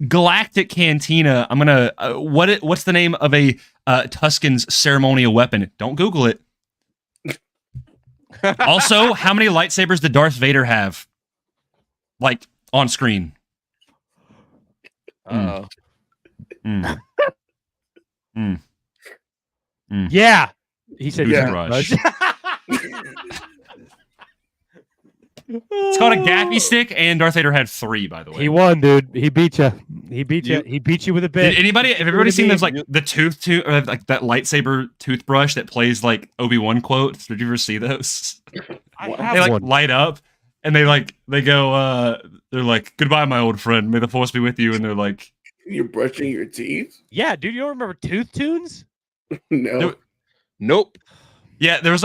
Galactic Cantina. I'm gonna. What's the name of a Tusken's ceremonial weapon? Don't Google it. Also, how many lightsabers did Darth Vader have? Like on screen. Oh. Yeah. He said toothbrush. It's called a gaffy stick, and Darth Vader had 3, by the way. He won, dude. He beat you. He beat you with a bit. Have everybody seen those, like the or like that lightsaber toothbrush that plays like Obi-Wan quotes? Did you ever see those? I have they like one. light up, and they go, they're like, "Goodbye, my old friend. May the force be with you." And they're like, "You're brushing your teeth." Yeah, dude. You don't remember Tooth Tunes? No. Nope. Yeah, there was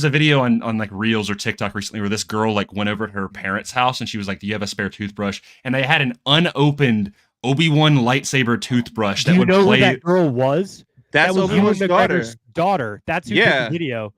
a video on like Reels or TikTok recently where this girl like went over to her parents' house and she was like, "Do you have a spare toothbrush?" And they had an unopened Obi-Wan lightsaber toothbrush that would play. Who that girl was? That's was Ewan Obi-Wan's daughter. McGregor's daughter. That's who Yeah. did the video.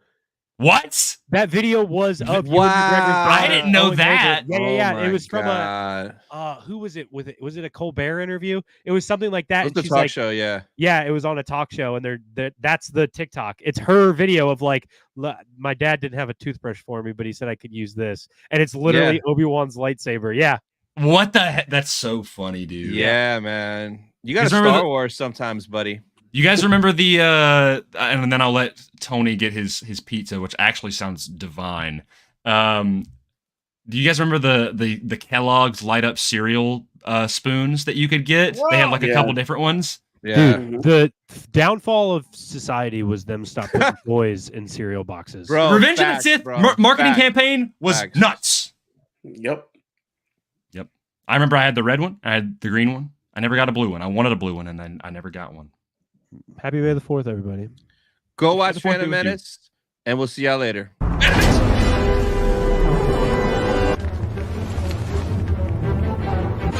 What? That video was of Ewan McGregor's Wow. daughter. I didn't know Owen that. Wilson. Yeah. Oh It was my from God. who was it? Was it a Colbert interview? It was something like that. It was And the she's talk like, show, yeah. yeah, it was on a talk show, and that's the TikTok. It's her video of like, my dad didn't have a toothbrush for me, but he said I could use this, and it's literally Obi-Wan's lightsaber. Yeah. What the heck? That's so funny, dude. Yeah, man. You got to Because remember Star Wars sometimes, buddy. You guys remember the and then I'll let Tony get his pizza, which actually sounds divine. Do you guys remember the Kellogg's light up cereal spoons that you could get? They had like a couple different ones. Yeah. Dude, the downfall of society was them stop putting toys in cereal boxes. Bro, Revenge facts, of the Sith bro. marketing Facts. campaign was Facts. nuts. Yep. I remember I had the red one, I had the green one. I never got a blue one. I wanted a blue one, and then I never got one. Happy May the 4th, everybody. Go watch The fourth Phantom with you. Menace, and we'll see y'all later.